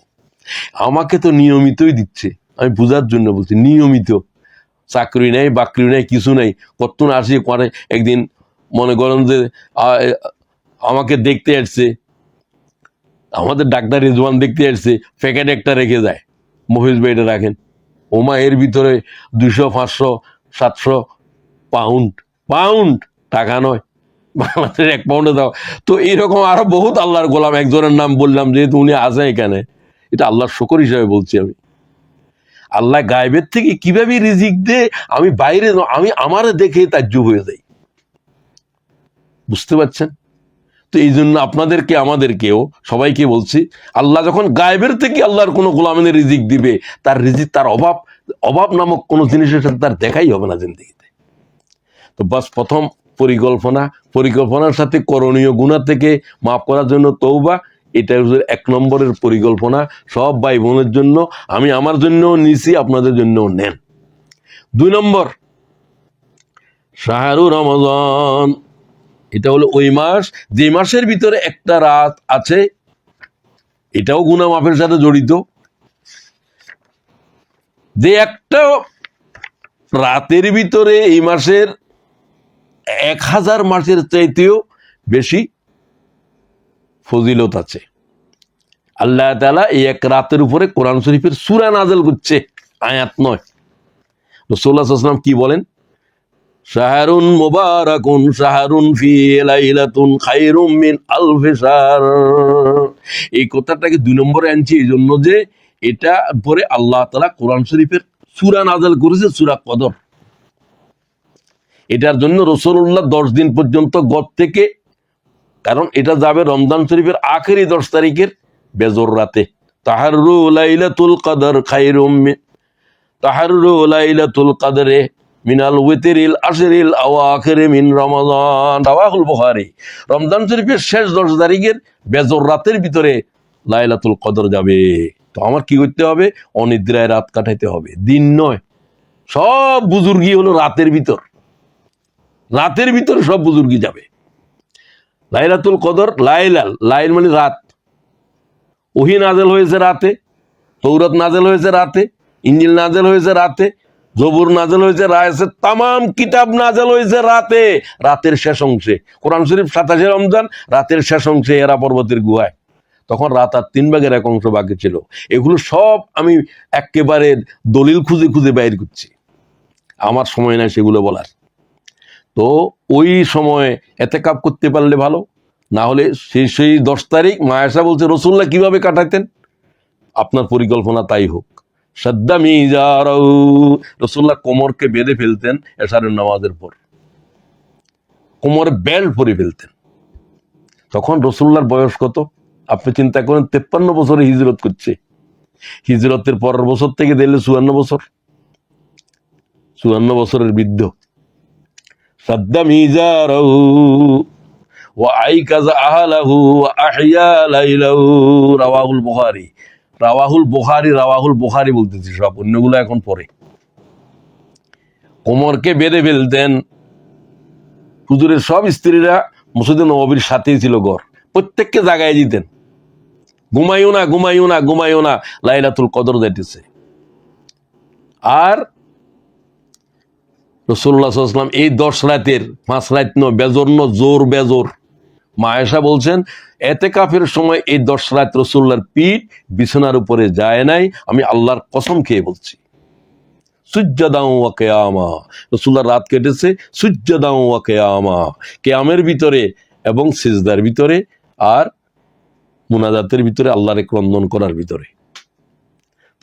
আমাকে তো নিয়মিতই দিচ্ছে, আমি বুঝার জন্য বলছি, নিয়মিত। চাকরি নেই, বাকরি নেই, কিছু নেই, কতক্ষণ আসি করে। একদিন মনে করেন যে আমাকে দেখতে আসছে, আমাদের ডাক্তার রিজওয়ান দেখতে আসছে, প্যাকেট একটা রেখে যায়, মহিষ ভাই এটা রাখেন। ওমা, এর ভিতরে 200, 500, 700 পাউন্ড, পাউন্ড টাকা নয়, বাংলাদেশের 1 পাউন্ডে দাও। তো এইরকম আরো বহুত আল্লাহর গোলাম, একজনের নাম বললাম যেহেতু উনি আছেন এখানে, এটা আল্লাহর শুকর হিসাবে বলছি আমি। আল্লাহ গায়েবের থেকে কিভাবে রিজিক দে, আমি বাইরে, আমি আমার দেখে তাজ্জুব হয়ে যাই। বুঝতে পারছেন? তো এই জন্য আপনাদেরকে, আমাদেরকেও, সবাইকে বলছি, আল্লাহ যখন গায়েবের থেকে আল্লাহর কোনো গোলামের রিজিক দিবে, তার রিজিক, তার অভাব, অভাব নামক কোনো জিনিসের সাথে তার দেখাই হবে না জিন্দেগিতে। তো বাস প্রথম পরিকল্পনা, পরিকল্পনার সাথে করণীয় গুনাহ থেকে মাফ করার জন্য তওবা, এটা 1 নম্বরের পরিকল্পনা সব ভাই বোনের জন্য। আমি আমার জন্যও নিছি, আপনাদের জন্যও নেন। 2 নম্বর, শাহরু রমজান। এটা হলো ওই মাস, যে মাসের ভিতরে একটা রাত আছে, এটাও গুনাহ মাফের সাথে জড়িত। যে একটা রাতের ভিতরে এই মাসের 1000 মাসের চাইতেও বেশি ফজিলত আছে। আল্লাহ তাআলা এই এক রাতের উপরে কোরআন শরীফের সূরা নাযিল করছে, আয়াত নয়। রাসূলুল্লাহ সাল্লাল্লাহু আলাইহি ওয়াসাল্লাম কি বলেন? শাহরুন মুবারাকুন শাহরুন ফি লাইলাতুন খায়রুম মিন আলফি শাহর। এই কথাটাকে 2 নম্বরে আনছি এই জন্য যে এটা পরে আল্লাহ তাআলা কোরআন শরীফের সূরা নাযিল করেছে, সূরা কদর। এটার জন্য রাসূলুল্লাহ 10 দিন পর্যন্ত গত থেকে, কারণ এটা যাবে রমজান শরীফের আখেরি 10 তারিখের বেজর রাতে। তাহাররু লাইলাতুল কদর খায়রুম মিন, তাহাররু লাইলাতুল কদরে মিনাল উইতরিল আশরিল আওয়াখির মিন রমাদান, রাওয়াহুল বুখারী। রমজান শরীফের শেষ 10 তারিখের বেজর রাতের ভিতরে লাইলাতুল কদর যাবে। তো আমার কি করতে হবে? অনিদ্রায় রাত কাটাইতে হবে, দিন নয়। সব বুজুর্গি হলো রাতের ভিতর, রাতের ভিতরে সব বুজুর্গি যাবে। লাইলাতুল কদর, লাইল মানে রাত। ওহী নাযিল হয়েছে রাতে, তৌরাত নাযিল হয়েছে রাতে, ইনজিল নাযিল হয়েছে রাতে, জবুর নাযিল হয়েছে রাতে, তামাম কিতাব নাযিল হয়েছে রাতে, রাতের শেষ অংশে। কোরআন শরীফ 27 রমজান রাতের শেষ অংশে হেরা পর্বতের গুহায়, তখন রাত আর 3 ভাগের 1 অংশ বাকি ছিল। এগুলো সব আমি একেবারে দলিল খুঁজে খুঁজে বাইর করছি, আমার সময় নাই সেগুলো বলার। তো ওই সময় এতেকাব করতে পারলে ভালো, না হলে সেই 10 তারিখ মা আয়েশা বলছে রাসূলুল্লাহ কিভাবে কাটাতেন, আপনার পরিকল্পনা তাই হোক। সাদ্দা মিজারাহু, রাসূলুল্লাহ কোমরকে বেঁধে ফেলতেন এশারের নামাজের পর, কোমরে বেল্ট পরে ফেলতেন। তখন রাসূলুল্লাহর বয়স কত? আপনি চিন্তা করেন, 53 বছরে হিজরত করছে, হিজরতের পরের বছর থেকে দিলে 54 বছর, 54 বছরের বৃদ্ধ। সাদ্দা মিজারাহু ওয়া আইকাযা আহলাহু ওয়া আহইয়া লাইলাহু, রাওয়াহুল বুখারী। রাওয়াহুল বুখারী বলতেছি, সব অন্যগুলো এখন পরে। কোমরকে বেঁধে ফেলতেন। হুজুরের সব স্ত্রীরা মসজিদে নববীর সাথেই ছিল ঘর, প্রত্যেককে জাগায় দিতেন, ঘুমাইও না ঘুমাইও না ঘুমাইও না, লাইলাতুল কদর যাইতেছে। আর রাসূলুল্লাহ সাল্লাল্লাহু আলাইহি ওয়াসাল্লাম এই 10 রাতের 5 রাত নয়, বেজর ন জোর বেজর। মা আয়েশা বলছেন এতেকাফের সময় এই 10 রাত রাসূলুল্লাহর পিঠ বিছানার উপরে যায় নাই, আমি আল্লাহর কসম খেয়ে বলছি। সুজ্জাদাও ওয়া কিয়ামা, রাসূলুল্লাহ রাত কেটেছে সুজ্জাদাও ওয়া কিয়ামা, কিয়ামের ভিতরে এবং সিজদার ভিতরে আর মুনাজাতের ভিতরে, আল্লাহর ক্রন্দন করার ভিতরে।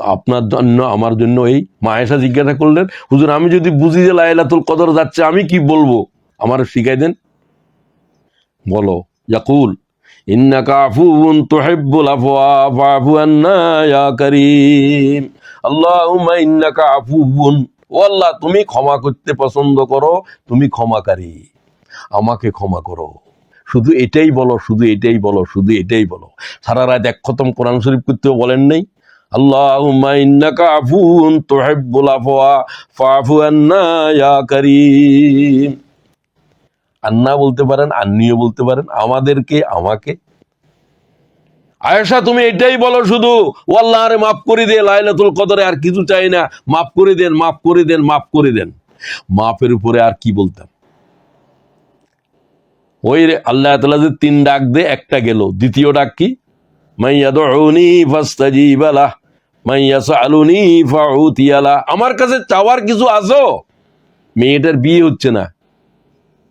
তো আপনার জন্য আমার জন্য এই মা আয়েশা জিজ্ঞাসা করলেন, হুজুর আমি যদি বুঝি যে লাইলাতুল কদর যাচ্ছে আমি কি বলবো, আমার শিখাই দেন। বলো, ইয়াকুল ইন্নাকা আফুউন তুহিব্বুল আফওয়া ফাআফু আন্না ইয়া কারীম, আল্লাহুম্মা ইন্নাকা আফুউন, ও আল্লাহ তুমি ক্ষমা করতে পছন্দ করো, তুমি ক্ষমাকারী, আমাকে ক্ষমা করো। শুধু এটাই বলো, শুধু এটাই বলো, শুধু এটাই বলো। সারা রাত এক খতম কোরআন শরীফ করতেও বলেন নাই, আল্লাহুম্মা ইন্নাকা আফুউন তুহিব্বুল আফওয়া ফাআফু আন্না ইয়া কারীম। আন্না বলতে পারেন, আন্নিও বলতে পারেন, আমাদেরকে, আমাকে। আয়েশা তুমি এটাই বলো শুধু, ও আল্লাহ আরে মাফ করে দে, লাইলাতুল কদরে আর কিছু চাই না, মাফ করে দেন, মাফ করে দেন, মাফ করে দেন। মাফের উপরে আর কি বলতাম? ওই আল্লাহ তাআলা যে 3 ডাক দে, একটা গেল, দ্বিতীয় ডাক কি? মাইয়াদউনি ফাস্তাজিবা লাহ, মাইয়াসআলুনি ফাউতিয়া লাহ। আমার কাছে চাওয়ার কিছু আছো? মেয়েটার বিয়ে হচ্ছে না,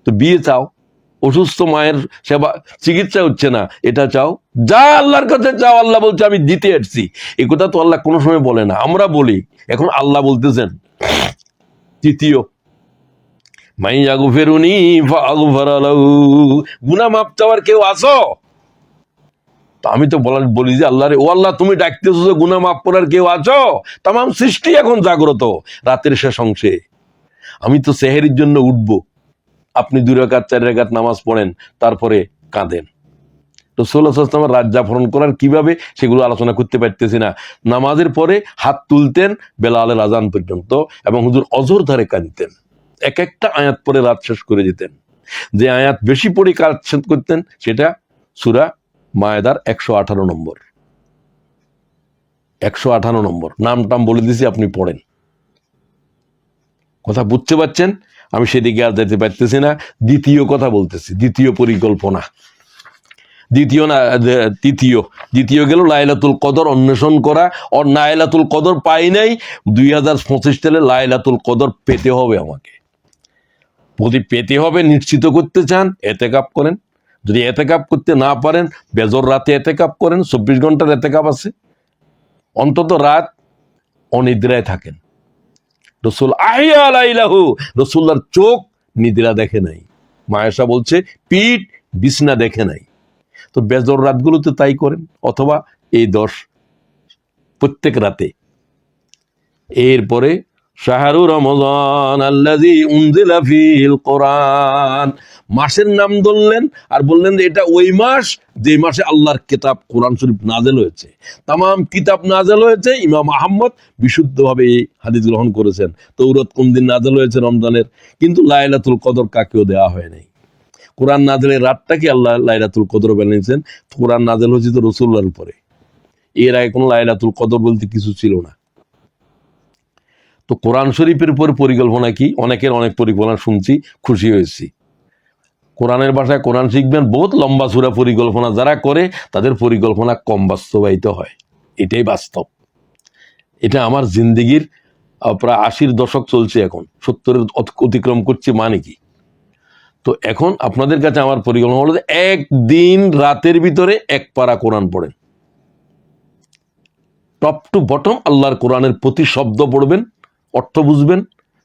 তো বিয়ে চাও। অসুস্থ মায়ের সেবা চিকিৎসা হচ্ছে না, এটা চাও। যা আল্লাহর কাছে চাও, আল্লাহ বলছে আমি দিতে আসছি। এই কথা তো আল্লাহ কোনো সময় বলে না, আমরা বলি। এখন আল্লাহ বলতেছেন তৃতীয়, মাইয়াগফিরুনি ফাগফির লাহু, গুনাহ মাফ চাওয়ার কেউ আছো? তো আমি তো বলি যে আল্লাহ রে, ও আল্লাহ তুমি ডাকতেছো যে গুনাহ মাফ করার কেউ আছো? তামাম সৃষ্টি এখন জাগ্রত রাতের শেষ অংশে। আমি তো সেহরির জন্য উঠবো, আপনি 2 রাকাত 4 রাকাত নামাজ পড়েন, তারপরে কাঁদেন। রাসূলুল্লাহ সাল্লাল্লাহু আলাইহি ওয়াসাল্লাম রাত জাফরন করার কিভাবে, সেগুলো আলোচনা করতে পারতেছি না। নামাজের পরে হাত তুলতেন বেলালের আজান পর্যন্ত, এবং হুজুর অজর ধারে কাঁদতেন, এক একটা আয়াত পরে রাত শেষ করে দিতেন। যে আয়াত বেশি পড়ে কাজ শেষ করতেন সেটা সূরা মায়েদার 118 নম্বর, 118 নম্বর। নাম টাম বলে দিছি, আপনি পড়েন। কথা বুঝতে পারছেন? আমি সেদিকে আর যেতে পারতেছি না। দ্বিতীয় কথা বলতেছি, দ্বিতীয় পরিকল্পনা, দ্বিতীয় না তৃতীয়, দ্বিতীয় গেল লাইলাতুল কদর অন্বেষণ করা। আর লাইলাতুল কদর পাই নাই, 2025 সালে লাইলাতুল কদর পেতে হবে আমাকে। যদি পেতে হবে, নিশ্চিত করতে চান, এতেকাপ করেন। যদি এতেকাপ করতে না পারেন, বেজর রাতে এতেকাপ করেন, 24 ঘন্টার এতেকাপ আছে। অন্তত রাত অনিদ্রায় থাকেন। রসুল আহিয়া লাইলাহু, রসুল্লাহর চোখ নিদ্রা দেখে নাই। মা আয়েশা বলছে পিঠ বিছনা দেখে নাই। তো বেজর রাতগুলোতে তাই করেন, অথবা এই 10 প্রত্যেক রাতে। এরপরে শাহরু রমজান আল্লাযী উনজিলা ফীহিল কোরআন, মাসের নাম ধরলেন আর বললেন যে এটা ওই মাস যে মাসে আল্লাহর কিতাব কোরআন শরীফ নাযিল হয়েছে। তামাম কিতাব নাযিল হয়েছে। ইমাম আহমদ বিশুদ্ধভাবে এই হাদিস গ্রহণ করেছেন। তৌরাত কোন দিন নাযিল হয়েছে? রমজানের। কিন্তু লাইলাতুল কদর কাকেও দেওয়া হয় নাই। কোরআন নাযিলের রাতটাকে আল্লাহ লাইলাতুল কদর বানিয়েছেন। কোরআন নাযিল হয়েছে তো রাসূলুল্লাহর উপরে, এর আগে কোনো লাইলাতুল কদর বলতে কিছু ছিল না। তো কোরআন শরীফের উপর পরিকল্পনা কি? অনেকের অনেক পরিকল্পনা শুনছি, খুশি হয়েছি। কোরআনের ভাষায় কোরআন শিখবেন, বহুত লম্বা চূড়া পরিকল্পনা যারা করে তাদের পরিকল্পনা কম বাস্তবায়িত হয়, এটাই বাস্তব। এটা আমার জিন্দেগির প্রায় 80-র দশক চলছে, এখন 70-এর অতিক্রম করছে, মানে কি? তো এখন আপনাদের কাছে আমার পরিকল্পনা হলো যে একদিন রাতের ভিতরে 1 পারা কোরআন পড়েন, টপ টু বটম আল্লাহর কোরআনের প্রতি শব্দ পড়বেন, অর্থ বুঝবেন,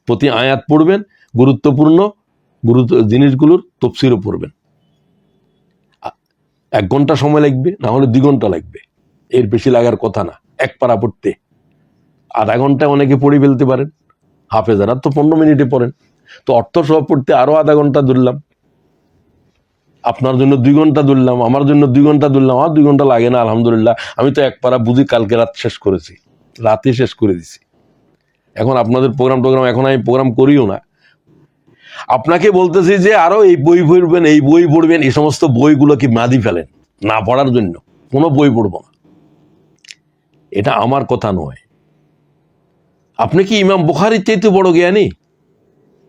প্রতি আয়াত পড়বেন, গুরুত্বপূর্ণ জিনিসগুলোর তফসিরও পড়বেন। 1 ঘন্টা সময় লাগবে, না হলে 2 ঘন্টা লাগবে, এর বেশি লাগার কথা না। 1 পারা পড়তে আধা ঘন্টায় অনেকে পড়ে ফেলতে পারেন, হাফেজারা তো 15 মিনিটে পড়েন। তো অর্থ সহ পড়তে আরো আধা ঘন্টা ধরলাম, আপনার জন্য 2 ঘন্টা ধরলাম, আমার জন্য 2 ঘন্টা ধরলাম। আমার 2 ঘন্টা লাগে না, আলহামদুলিল্লাহ। আমি তো 1 পারা বুঝি কালকে রাত শেষ করেছি, রাতে শেষ করে দিছি। এখন আপনাদের প্রোগ্রাম এখন আমি প্রোগ্রাম করিও না। আপনাকে বলতেছি যে আরো এই বই পড়বেন, এই বই পড়বেন, এই সমস্ত বইগুলো কি মাদি ফেলেন না পড়ার জন্য, কোনো বই পড়বো না, এটা আমার কথা নয়। আপনি কি ইমাম বুখারীর চাইতে বড় জ্ঞানী,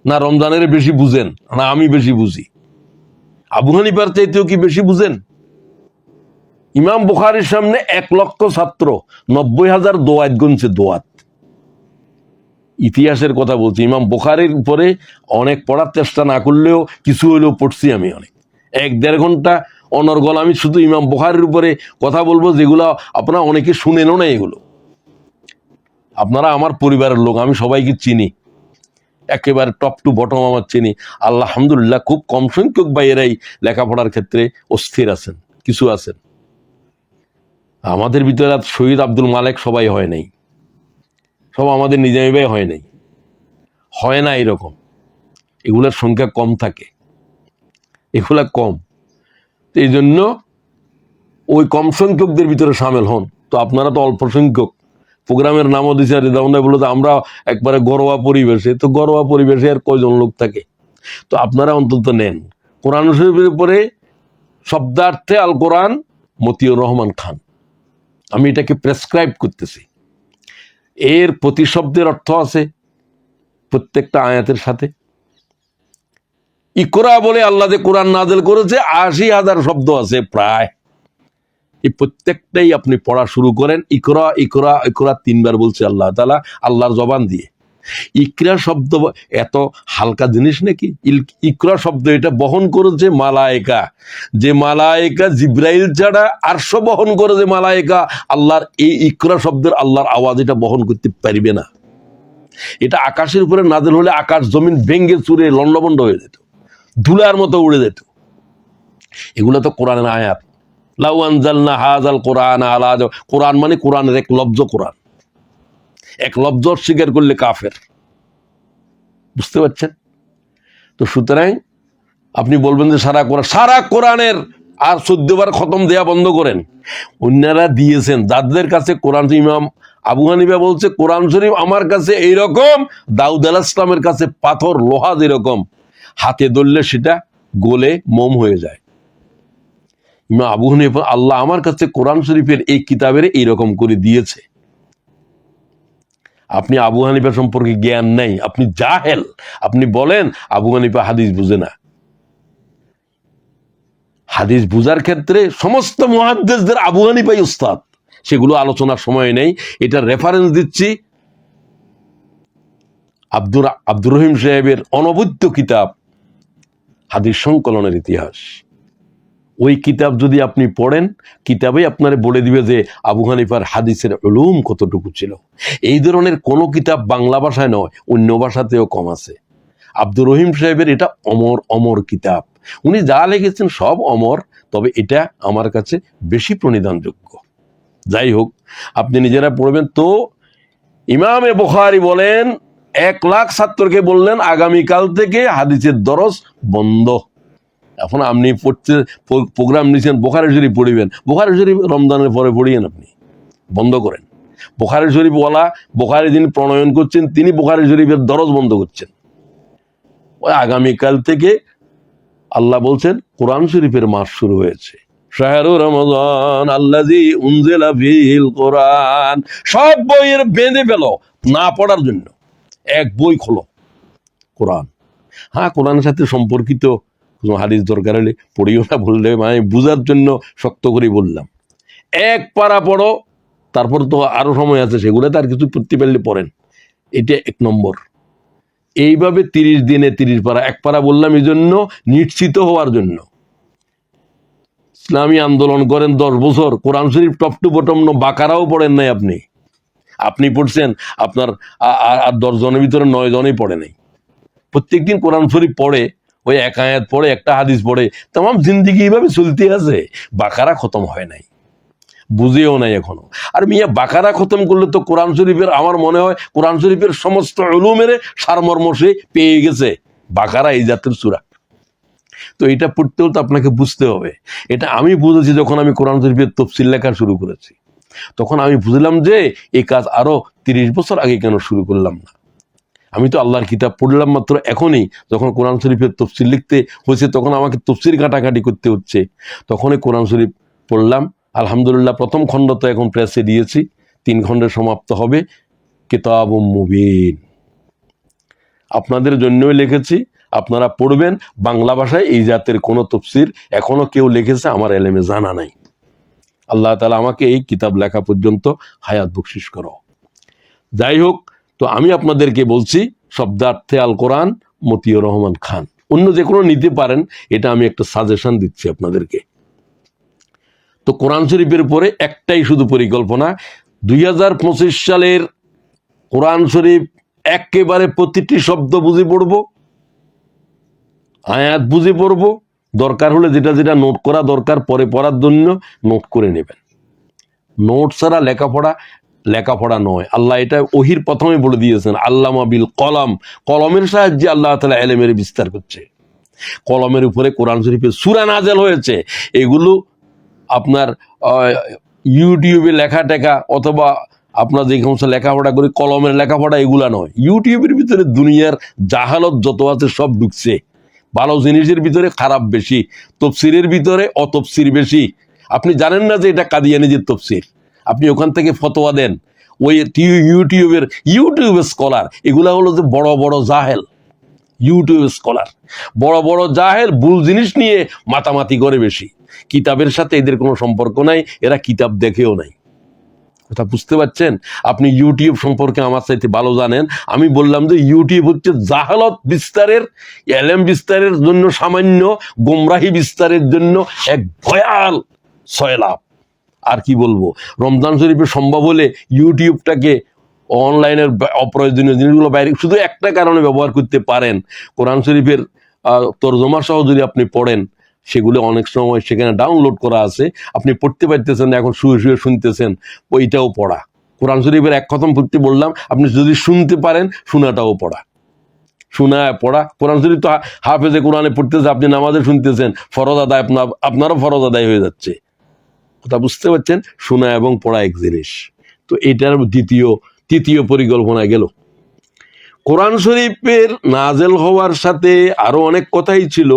না রমজানের বেশি বুঝেন, না আমি বেশি বুঝি? আবু হানিফার চাইতেও কি বেশি বুঝেন? ইমাম বুখারীর সামনে 1,00,000 ছাত্র 90,000 দোয়াত গুনছে, দোয়াত। ইতিহাসের কথা বলছি, ইমাম বুখারীর উপরে অনেক পড়ার চেষ্টা না করলেও কিছু হলেও পড়ছি আমি, অনেক 1-1.5 ঘন্টা অনর্গল আমি শুধু ইমাম বুখারীর উপরে কথা বলবো, যেগুলো আপনারা অনেকে শুনেনও না। এগুলো আপনারা আমার পরিবারের লোক, আমি সবাইকে চিনি, একেবারে টপ টু বটম আমার চিনি। আলহামদুলিল্লাহ, খুব কম সংখ্যক ভাইয়েরাই লেখাপড়ার ক্ষেত্রে অস্থির আছেন, কিছু আছেন। আমাদের ভিতরে শহীদ আব্দুল মালেক সবাই হয় নাই, সব আমাদের নিজামী ভাই হয় নাই, হয় না এরকম। এগুলার সংখ্যা কম থাকে, এগুলা কম। তো এই জন্য ওই কম সংখ্যকদের ভিতরে সামিল হন। তো আপনারা তো অল্প সংখ্যক, প্রোগ্রামের নামও দিচ্ছে রেদাউন্ডা বলে, তো আমরা একবারে ঘরোয়া পরিবেশে, তো ঘরোয়া পরিবেশে আর কয়জন লোক থাকে? তো আপনারা অন্তত নেন। কোরআন শরীফের উপরে শব্দার্থে আল কোরআন, মতিউর রহমান খান, আমি এটাকে প্রেসক্রাইব করতেছি। এর প্রতিশব্দের অর্থ আছে প্রত্যেকটা আয়াতের সাথে। ইকরা বলে আল্লাহ যে কোরআন নাযিল করেছে, 80,000 শব্দ আছে প্রায়। এই প্রত্যেকটাই আপনি পড়া শুরু করেন, ইকরা ইকরা ইকরা 3 বার বলছে আল্লাহ তাআলা আল্লাহর জবান দিয়ে। ইকরা শব্দ এত হালকা জিনিস নাকি? ইকরা শব্দ এটা বহন করেছে মালায়েকা, যে মালায়েকা জিব্রাইল ছাড়া আরশ বহন করে, যে মালায়েকা আল্লাহর এই ইকরা শব্দের আল্লাহর আওয়াজ এটা বহন করতে পারবে না। এটা আকাশের উপরে নাযিল হলে আকাশ জমিন ভেঙ্গে চুরে লন্ডভন্ড হয়ে যেত, ধুলার মতো উড়ে যেত। এগুলো তো কোরআনের আয়াত। লাউ আনজালনা হাযাল কোরআন আলা, কোরআন মানে কোরআনের এক লফজ, কোরআন এক লফজ স্বীকার করলে কাফের, বুঝতে পারছেন? তো সুতরাং আপনি বলবেন যে সারা কোরআনের আর 14 বার খতম দেয়া বন্ধ করেন। অন্যরা দিয়েছেন, যাদের কাছে কোরআন, ইমাম আবু হানিফা বলছে কোরআন শরীফ আমার কাছে এইরকম, দাউদ আলাইহিস সালামের কাছে পাথর, লোহা যেরকম, হাতে ধরলে সেটা গলে মোম হয়ে যায়। ইমাম আবু হানিফা, আল্লাহ আমার কাছে কোরআন শরীফের এই কিতাবের এইরকম করে দিয়েছে। আপনি আবু হানিফা সম্পর্কে জ্ঞান নেই, আপনি জাহেল, আপনি বলেন আবু হানিফা হাদিস বুঝে না। হাদিস বুঝার ক্ষেত্রে সমস্ত মুহাদ্দিসদের আবু হানিফাই উস্তাদ, সেগুলো আলোচনার সময় নেই। এটা রেফারেন্স দিচ্ছি আব্দুর রহিম সাহেবের অনবদ্য কিতাব হাদিস সংকলনের ইতিহাস। ওই কিতাব যদি আপনি পড়েন, কিতাবেই আপনারে বলে দিবে যে আবু হানিফার হাদিসের উলুম কতটুকু ছিল। এই ধরনের কোনো কিতাব বাংলা ভাষায় নয়, অন্য ভাষাতেও কম আছে। আব্দুর রহিম সাহেবের এটা অমর অমর কিতাব, উনি যা লিখেছেন সব অমর, তবে এটা আমার কাছে বেশি প্রণিধানযোগ্য। যাই হোক, আপনি নিজেরা পড়বেন। তো ইমামে বুখারী বলেন 1,00,000 ছাত্রকে বললেন আগামীকাল থেকে হাদিসের দরস বন্ধ। এখন আপনি পড়তে প্রোগ্রাম নিয়েছেন বুখারী শরীফ পড়িবেন, বুখারী শরীফ রমজানের পরে পড়িয়েন, আপনি বন্ধ করেন। বুখারী শরীফ ওয়ালা, বুখারী যিনি প্রণয়ন করছেন তিনি বুখারী শরীফের দরজ বন্ধ করছেন। ওই আগামীকাল থেকে আল্লাহ বলছেন কোরআন শরীফের মাস শুরু হয়েছে, শাহরু রমজান আল্লাযী উনজিলা ফীহিল কোরআন। সব বইয়ের বেঁধে ফেলো না পড়ার জন্য, এক বই খোলো, কোরআন। হ্যাঁ, কোরআনের সাথে সম্পর্কিত হাদিস দরকার হলে পড়িও না, বললে মানে বুঝার জন্য শক্ত করে বললাম। এক পারা পড়ো, তারপর তো আরো সময় আছে, সেগুলো তার কিছু পড়তে পারলে পড়েন। এটা 1 নম্বর। এইভাবে 30 দিনে 30 পারা, 1 পারা বললাম এই জন্য নিশ্চিত হওয়ার জন্য। ইসলামী আন্দোলন করেন 10 বছর, কোরআন শরীফ টপ টু বটম বাকারাও পড়েন নাই আপনি। আপনি পড়ছেন, আপনার আর 10 জনের ভিতরে 9 জনই পড়ে নাই। প্রত্যেকদিন কোরআন শরীফ পড়ে, ওই এক আয়াত পড়ে, একটা হাদিস পড়ে, তাম জিন্দিগি এইভাবে চলতে আছে, বাকারা খতম হয় নাই, বুঝেও নাই এখনো। আর মিয়া বাকারা খতম করলে তো কোরআন শরীফের, আমার মনে হয় কোরআন শরীফের সমস্ত উলুমের সারমর্ম সে পেয়ে গেছে, বাকারা এই জাতের সূরা। তো এটা পড়তে হলে তো আপনাকে বুঝতে হবে। এটা আমি বুঝেছি যখন আমি কোরআন শরীফের তাফসীর লেখা শুরু করেছি, তখন আমি বুঝলাম যে এই কাজ আরো 30 বছর আগে কেন শুরু করলাম না। আমি তো আল্লাহর কিতাব পড়লাম মাত্র এখনই, যখন কোরআন শরীফের তফসির লিখতে হয়েছে তখন আমাকে তফসির ঘাটাঘাটি করতে হচ্ছে, তখনই কোরআন শরীফ পড়লাম। আলহামদুলিল্লাহ প্রথম খণ্ড তো এখন প্রেসে দিয়েছি, 3 খণ্ডে সমাপ্ত হবে। কিতাবুম মুবিন, আপনাদের জন্যই লিখেছি, আপনারা পড়বেন। বাংলা ভাষায় এই জাতের কোনো তফসির এখনো কেউ লিখেছে আমার এলেমে জানা নাই। আল্লাহ তাআলা আমাকে এই কিতাব লেখা পর্যন্ত হায়াত বকশিশ করো। যাই হোক, তো আমি আপনাদেরকে বলছি শব্দার্থে আল কোরআন, মতিউর রহমান খান। অন্য যে কোনো নিতে পারেন, এটা আমি একটা সাজেশন দিচ্ছি আপনাদেরকে। তো কোরআন শরীফের উপরে একটাই শুধু পরিকল্পনা, 2025 সালের কোরআন শরীফ একেবারে প্রতিটি শব্দ বুঝে পড়বো, আয়াত বুঝে পড়বো। দরকার হলে যেটা যেটা নোট করা দরকার পরে পড়ার জন্য নোট করে নেবেন। নোট ছাড়া লেখাপড়া নয়। আল্লাহ এটা ওহির প্রথমে বলে দিয়েছেন, আল্লামা বিল কলম, কলমের সাহায্যে আল্লাহ তাআলা ইলমের বিস্তার করছে। কলমের উপরে কোরআন শরীফের সূরা নাযিল হয়েছে। এগুলো আপনার ইউটিউবে লেখা টেখা অথবা আপনার যে সমস্ত লেখাপড়া করে কলমের লেখাপড়া এগুলা নয়। ইউটিউবের ভিতরে দুনিয়ার জাহালত যত আছে সব ঢুকছে। ভালো জিনিসের ভিতরে খারাপ বেশি, তফসিরের ভিতরে অতফসির বেশি। আপনি জানেন না যে এটা কাদিয়ানীদের তফসির, আপনি ওখান থেকে ফতোয়া দেন। ওই ইউটিউবের স্কলার এগুলা হলো যে বড় বড় জাহেল, ইউটিউব স্কলার বড় বড় জাহেল, ভুল জিনিস নিয়ে মাতামাতি করে বেশি। কিতাবের সাথে এদের কোনো সম্পর্ক নাই, এরা কিতাব দেখেও নাই। কথা বুঝতে পারছেন? আপনি ইউটিউব সম্পর্কে আমার চাইতে ভালো জানেন। আমি বললাম যে ইউটিউব হচ্ছে জাহালত বিস্তারের, এলেম বিস্তারের জন্য সামান্য, গোমরাহি বিস্তারের জন্য এক ভয়াল সয়লাভ। আর কি বলবো, রমজান শরীফে সম্ভব হলে ইউটিউবটাকে অনলাইনের অপ্রয়োজনীয় জিনিসগুলো বাইরে শুধু একটা কারণে ব্যবহার করতে পারেন। কোরআন শরীফের তরজমা সহ যদি আপনি পড়েন, সেগুলো অনেক সময় সেখানে ডাউনলোড করা আছে, আপনি পড়তে পারতেছেন না, এখন শুয়ে শুয়ে শুনতেছেন, ওইটাও পড়া। কোরআন শরীফের এক খতম পড়তে বললাম, আপনি যদি শুনতে পারেন শোনাটাও পড়া। কোরআন শরীফ তো হাফেজে কোরআনে পড়তেছে, আপনি নামাজে শুনতেছেন, ফরজ আদায় আপনারও ফরজ আদায় হয়ে যাচ্ছে। কথা বুঝতে পারছেন? শোনা এবং পড়া এক জিনিস। তো এটার তৃতীয় পরিকল্পনা গেল। কোরআন শরীফের নাজেল হওয়ার সাথে আরো অনেক কথাই ছিল,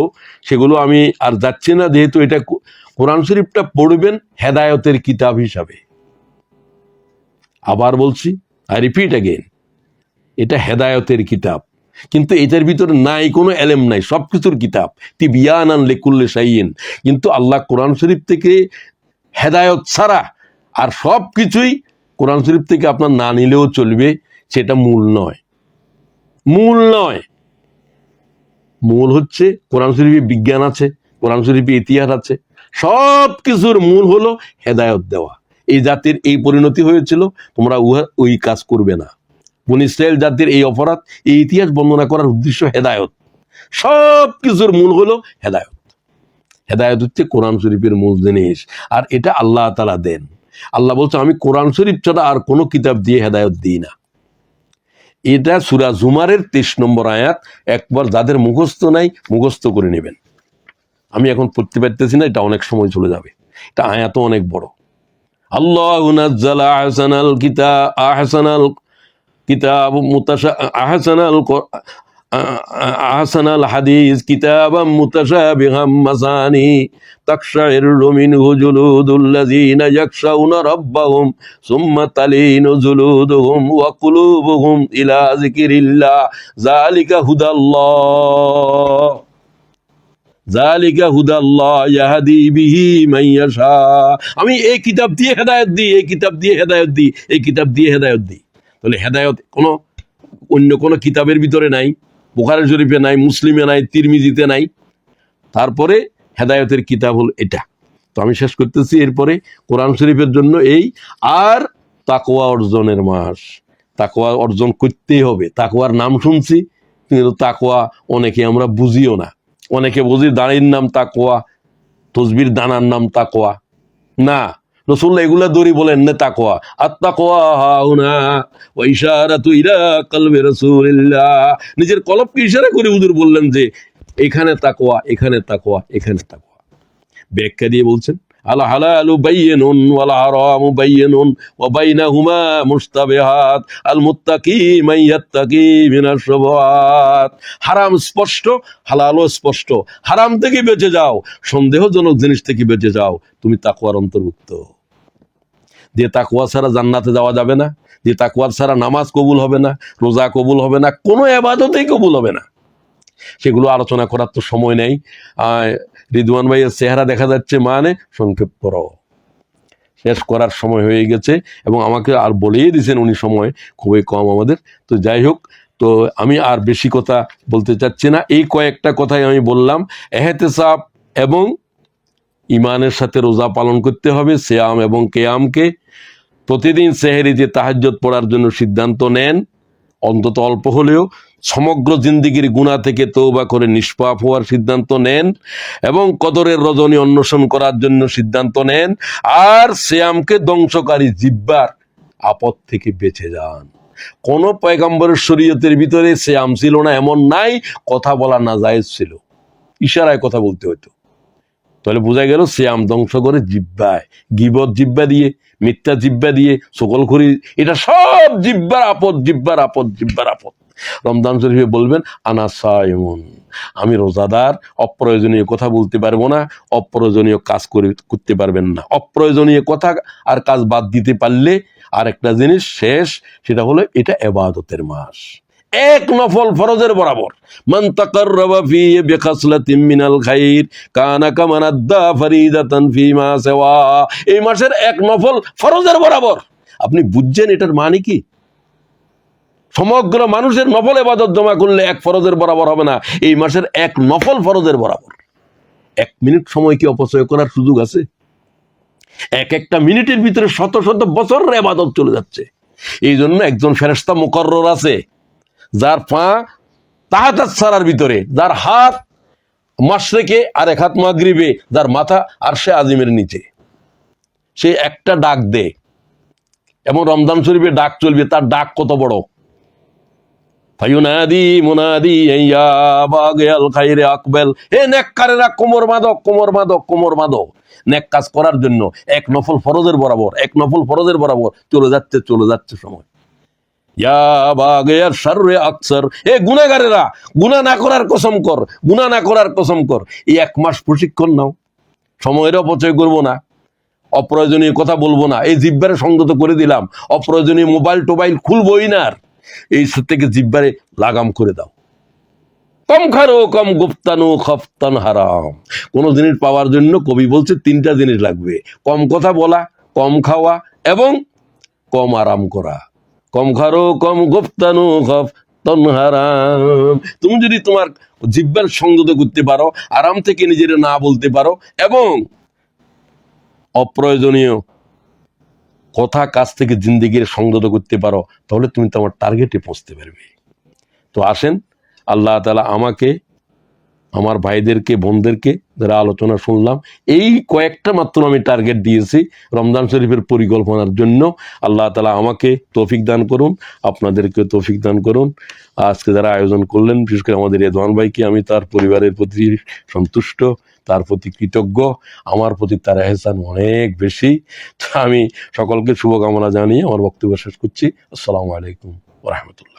সেগুলো আমি আর যাচ্ছি না, যেহেতু এটা কোরআন শরীফটা পড়বেন হেদায়েতের কিতাব হিসাবে। আবার বলছি, আই রিপিট অ্যাগেন, এটা হেদায়েতের কিতাব, কিন্তু এটার ভিতরে নাই কোনো এলেম নাই, সবকিছুর কিতাব, তিবিয়ানান লিকুল্লি শাইইন। কিন্তু আল্লাহ কোরআন শরীফ থেকে হেদায়েত ছাড়া আর সব কিছুই কোরআন শরীফ থেকে আপনার না নিলেও চলবে, সেটা মূল নয়। মূল হচ্ছে কোরআন শরীফে বিজ্ঞান আছে, কোরআন শরীফে ইতিহাস আছে, সব কিছুর মূল হলো হেদায়েত দেওয়া। এই জাতির এই পরিণতি হয়েছিল, তোমরা ওই কাজ করবে না। বনী ইসরাইল জাতির এই অপরাধ, এই ইতিহাস বর্ণনা করার উদ্দেশ্য হেদায়েত। সব কিছুর মূল হলো হেদায়েত। হেদায়েত হচ্ছে কোরআন শরীফের মূল জিনিস, আর এটা আল্লাহ তাআলা দেন। আল্লাহ বলছে, আমি কোরআন শরীফ ছাড়া আর কোনো কিতাব দিয়ে হেদায়েত দিই না। এটা সূরা জুমারের 23 নম্বর আয়াত। একবার যাদের মুখস্থ নাই মুখস্থ করে নেবেন। আমি এখন পড়তে পারতেছি না, এটা অনেক সময় চলে যাবে, এটা আয়াতও অনেক বড়। আল্লাহু নাজ্জালা আহসানাল হাদিস কিতাবাম মুতাশাবিহাম মাসানি তাকশাইরু মিনহু জুলুদুল্লাযিনা ইয়াখশাউনা রাব্বাহুম সুম্মা তালিনু জুলুদুহুম ওয়া কুলুবুহুম ইলা যিকিরিল্লাহ যালিকা হুদাল্লাহ ইয়াহদি বিহি মান ইয়াশা। আমি এই কিতাব দিয়ে হেদায়েত দিই, এই কিতাব দিয়ে হেদায়েত দিই, এই কিতাব দিয়ে হেদায়েত দিই। তাহলে হেদায়েত অন্য কোনো কিতাবের ভিতরে নাই, বুখারী শরীফে নাই, মুসলিমে নাই, তিরমিজিতে নাই। তারপরে হেদায়েতের কিতাব হল এটা। তো আমি শেষ করতেছি, এরপরে কোরআন শরীফের জন্য এই আর তাকওয়া অর্জনের মাস। তাকওয়া অর্জন করতেই হবে। তাকওয়ার নাম শুনছি, কিন্তু তাকওয়া অনেকে আমরা বুঝিও না। অনেকে বুঝি দাড়ির নাম তাকওয়া, তসবির দানার নাম তাকওয়া না। রাসূলুল্লাহ এগুলা দড়ি বলেন না তাকওয়া। আত-তাকওয়া হাউনা ওয়া ইশারাতু ইলা কলবি রাসূলিল্লাহ। নিজের কলবকে ইশারা করে হুজুর বললেন যে এখানে তাকওয়া, এখানে তাকওয়া, এখানে তাকওয়া। ব্যাখ্যা দিয়ে বলছেন, আল হালালু বাইয়িনুন ওয়াল হারামু বাইয়িনুন ওয়া বাইনাহুমা মুশতাবিহাত আল মুত্তাকি মান ইয়াত্তাকি মিনাশ শুবহাত। হারাম স্পষ্ট, হালালও স্পষ্ট। হারাম থেকে বেঁচে যাও, সন্দেহজনক জিনিস থেকে বেঁচে যাও, তুমি তাকওয়ার অন্তর্ভুক্ত। যে তাকওয়া ছাড়া জান্নাতে যাওয়া যাবে না, যে তাকওয়া ছাড়া নামাজ কবুল হবে না, রোজা কবুল হবে না, কোনো ইবাদতই কবুল হবে না। সেগুলো আলোচনা করার তো সময় নেই। রিদওয়ান ভাইয়ের চেহারা দেখা যাচ্ছে, মানে সংক্ষেপ করো, শেষ করার সময় হয়ে গেছে। এবং আমাকে আর বলেই দিয়েছেন উনি সময় খুবই কম আমাদের। তো যাই হোক, তো আমি আর বেশি কথা বলতে চাচ্ছি না। এই কয়েকটা কথাই আমি বললাম। এহতেসাব এবং ইমানের সাথে রোজা পালন করতে হবে। সিয়াম এবং কিয়ামকে প্রতিদিন সেহরিতে তাহাজ্জুদ পড়ার জন্য সিদ্ধান্ত নেন, অন্তত অল্প হলেও। সমগ্র জিন্দিগির গুনাহ থেকে তওবা করে নিষ্পাপ হওয়ার সিদ্ধান্ত নেন এবং কদরের রজনী অন্বেষণ করার জন্য সিদ্ধান্ত নেন। আর সিয়ামকে ধ্বংসকারী জিহ্বার আপদ থেকে বেঁচে যান। কোন পয়গম্বরের শরীয়তের ভিতরে সিয়াম ছিল না এমন নাই, কথা বলা নাজায়েজ ছিল, ইশারায় কথা বলতে হতো। তাহলে বোঝা গেল সিয়াম ধ্বংস করে জিহ্বায়, গীবত জিহ্বা দিয়ে, মিথ্যা জিহ্বা দিয়ে, সকলখুরি, এটা সব জিহ্বার আপদ, জিহ্বার আপদ, জিহ্বার আপদ। রমজান শরীফে বলবেন আনা সাইমুন, আমি রোজাদার, অপ্রয়োজনীয় কথা বলতে পারবো না, অপ্রয়োজনীয় কাজ করতে পারবেন না। অপ্রয়োজনীয় কথা আর কাজ বাদ দিতে পারলে আর একটা জিনিস শেষ, সেটা হলো এটা ইবাদতের মাস, এক নফল ফরজের বরাবর। মান তাকাররাবা ফি বিখাসলাতিন মিনাল খাইর কানা কামান আদ্দা ফরিদাতান ফিমা সিওয়া। এই মাসের এক নফল ফরজের বরাবর। আপনি বুঝছেন এটার মানে কি? সমগ্র মানুষের নফল ইবাদত জমা করলে এক ফরজের বরাবর হবে না, এই মাসের এক নফল ফরজের বরাবর। এক মিনিট সময় কি অপচয় করার সুযোগ আছে? এক একটা মিনিটের ভিতরে শত শত বছরের ইবাদত চলে যাচ্ছে। এই জন্য একজন ফেরেশতা মুকরর আছে, যার পা তাহাতাত সারার ভিতরে, যার হাত মাশরিকে আর এক হাত মাগরিবে, যার মাথা আরশে আজিমের নিচে। সে একটা ডাক দে, এবং রমজান শরীফে ডাক চলবে, তার ডাক কত বড়! ফায়ুনাদি মুনাদি ইয়া বাগিয়াল খাইরে আকবাল, হে নেককারেরা কোমর বাঁধো, কোমর বাঁধো, কোমর বাঁধো। নেক কাজ করার জন্য এক নফল ফরজের বরাবর, এক নফল ফরজের বরাবর চলে যাচ্ছে, চলে যাচ্ছে সময়। ইয়া বাগিয়ার শাররে আকসার, হে গুনাহগারেরা, গুনাহ না করার কসম কর, গুনাহ না করার কসম কর। এই এক মাস প্রশিক্ষণ নাও, সময়ের অপচয় করবো না, অপ্রয়োজনীয় কথা বলবো না, এই জিহ্বারে সংযত করে দিলাম, অপ্রয়োজনীয় মোবাইল টোবাইল খুলবোই না। আর এই থেকে জিহ্বারে লাগাম করে দাও। কম খারো কম গুপ্তানু খফতান হারাম। কোন জিনিস পাওয়ার জন্য কবি বলছে তিনটা জিনিস লাগবে: কম কথা বলা, কম খাওয়া এবং কম আরাম করা। কম খারো কম গুপ্তানু খফতান হারাম। তুমি যদি তোমার জিহ্বার সংযত করতে পারো, আরাম থেকে নিজের না বলতে পারো এবং অপ্রয়োজনীয় কথা কাজ থেকে জিন্দেগির সংযত করতে পারো, তাহলে তুমি তোমার টার্গেটে পৌঁছতে পারবে। তো আসেন, আল্লাহ তাআলা আমাকে, আমার ভাইদেরকে, বোনদেরকে, যারা আলোচনা শুনলাম, এই কয়েকটা মাত্র আমি টার্গেট দিয়েছি রমজান শরীফের পরিকল্পনার জন্য। আল্লাহ তাআলা আমাকে তৌফিক দান করুন, আপনাদেরকে তৌফিক দান করুন। আজকে যারা আয়োজন করলেন, বিশেষ করে আমাদের রেদওয়ান ভাইকে, আমি তার পরিবারের প্রতি সন্তুষ্ট, তার প্রতি কৃতজ্ঞ। আমার প্রতি তার এহসান অনেক বেশি। আমি সকলকে শুভকামনা জানিয়ে আমার বক্তব্য শেষ করছি। আসসালামু আলাইকুম ওয়া রাহমাতুল্লাহ।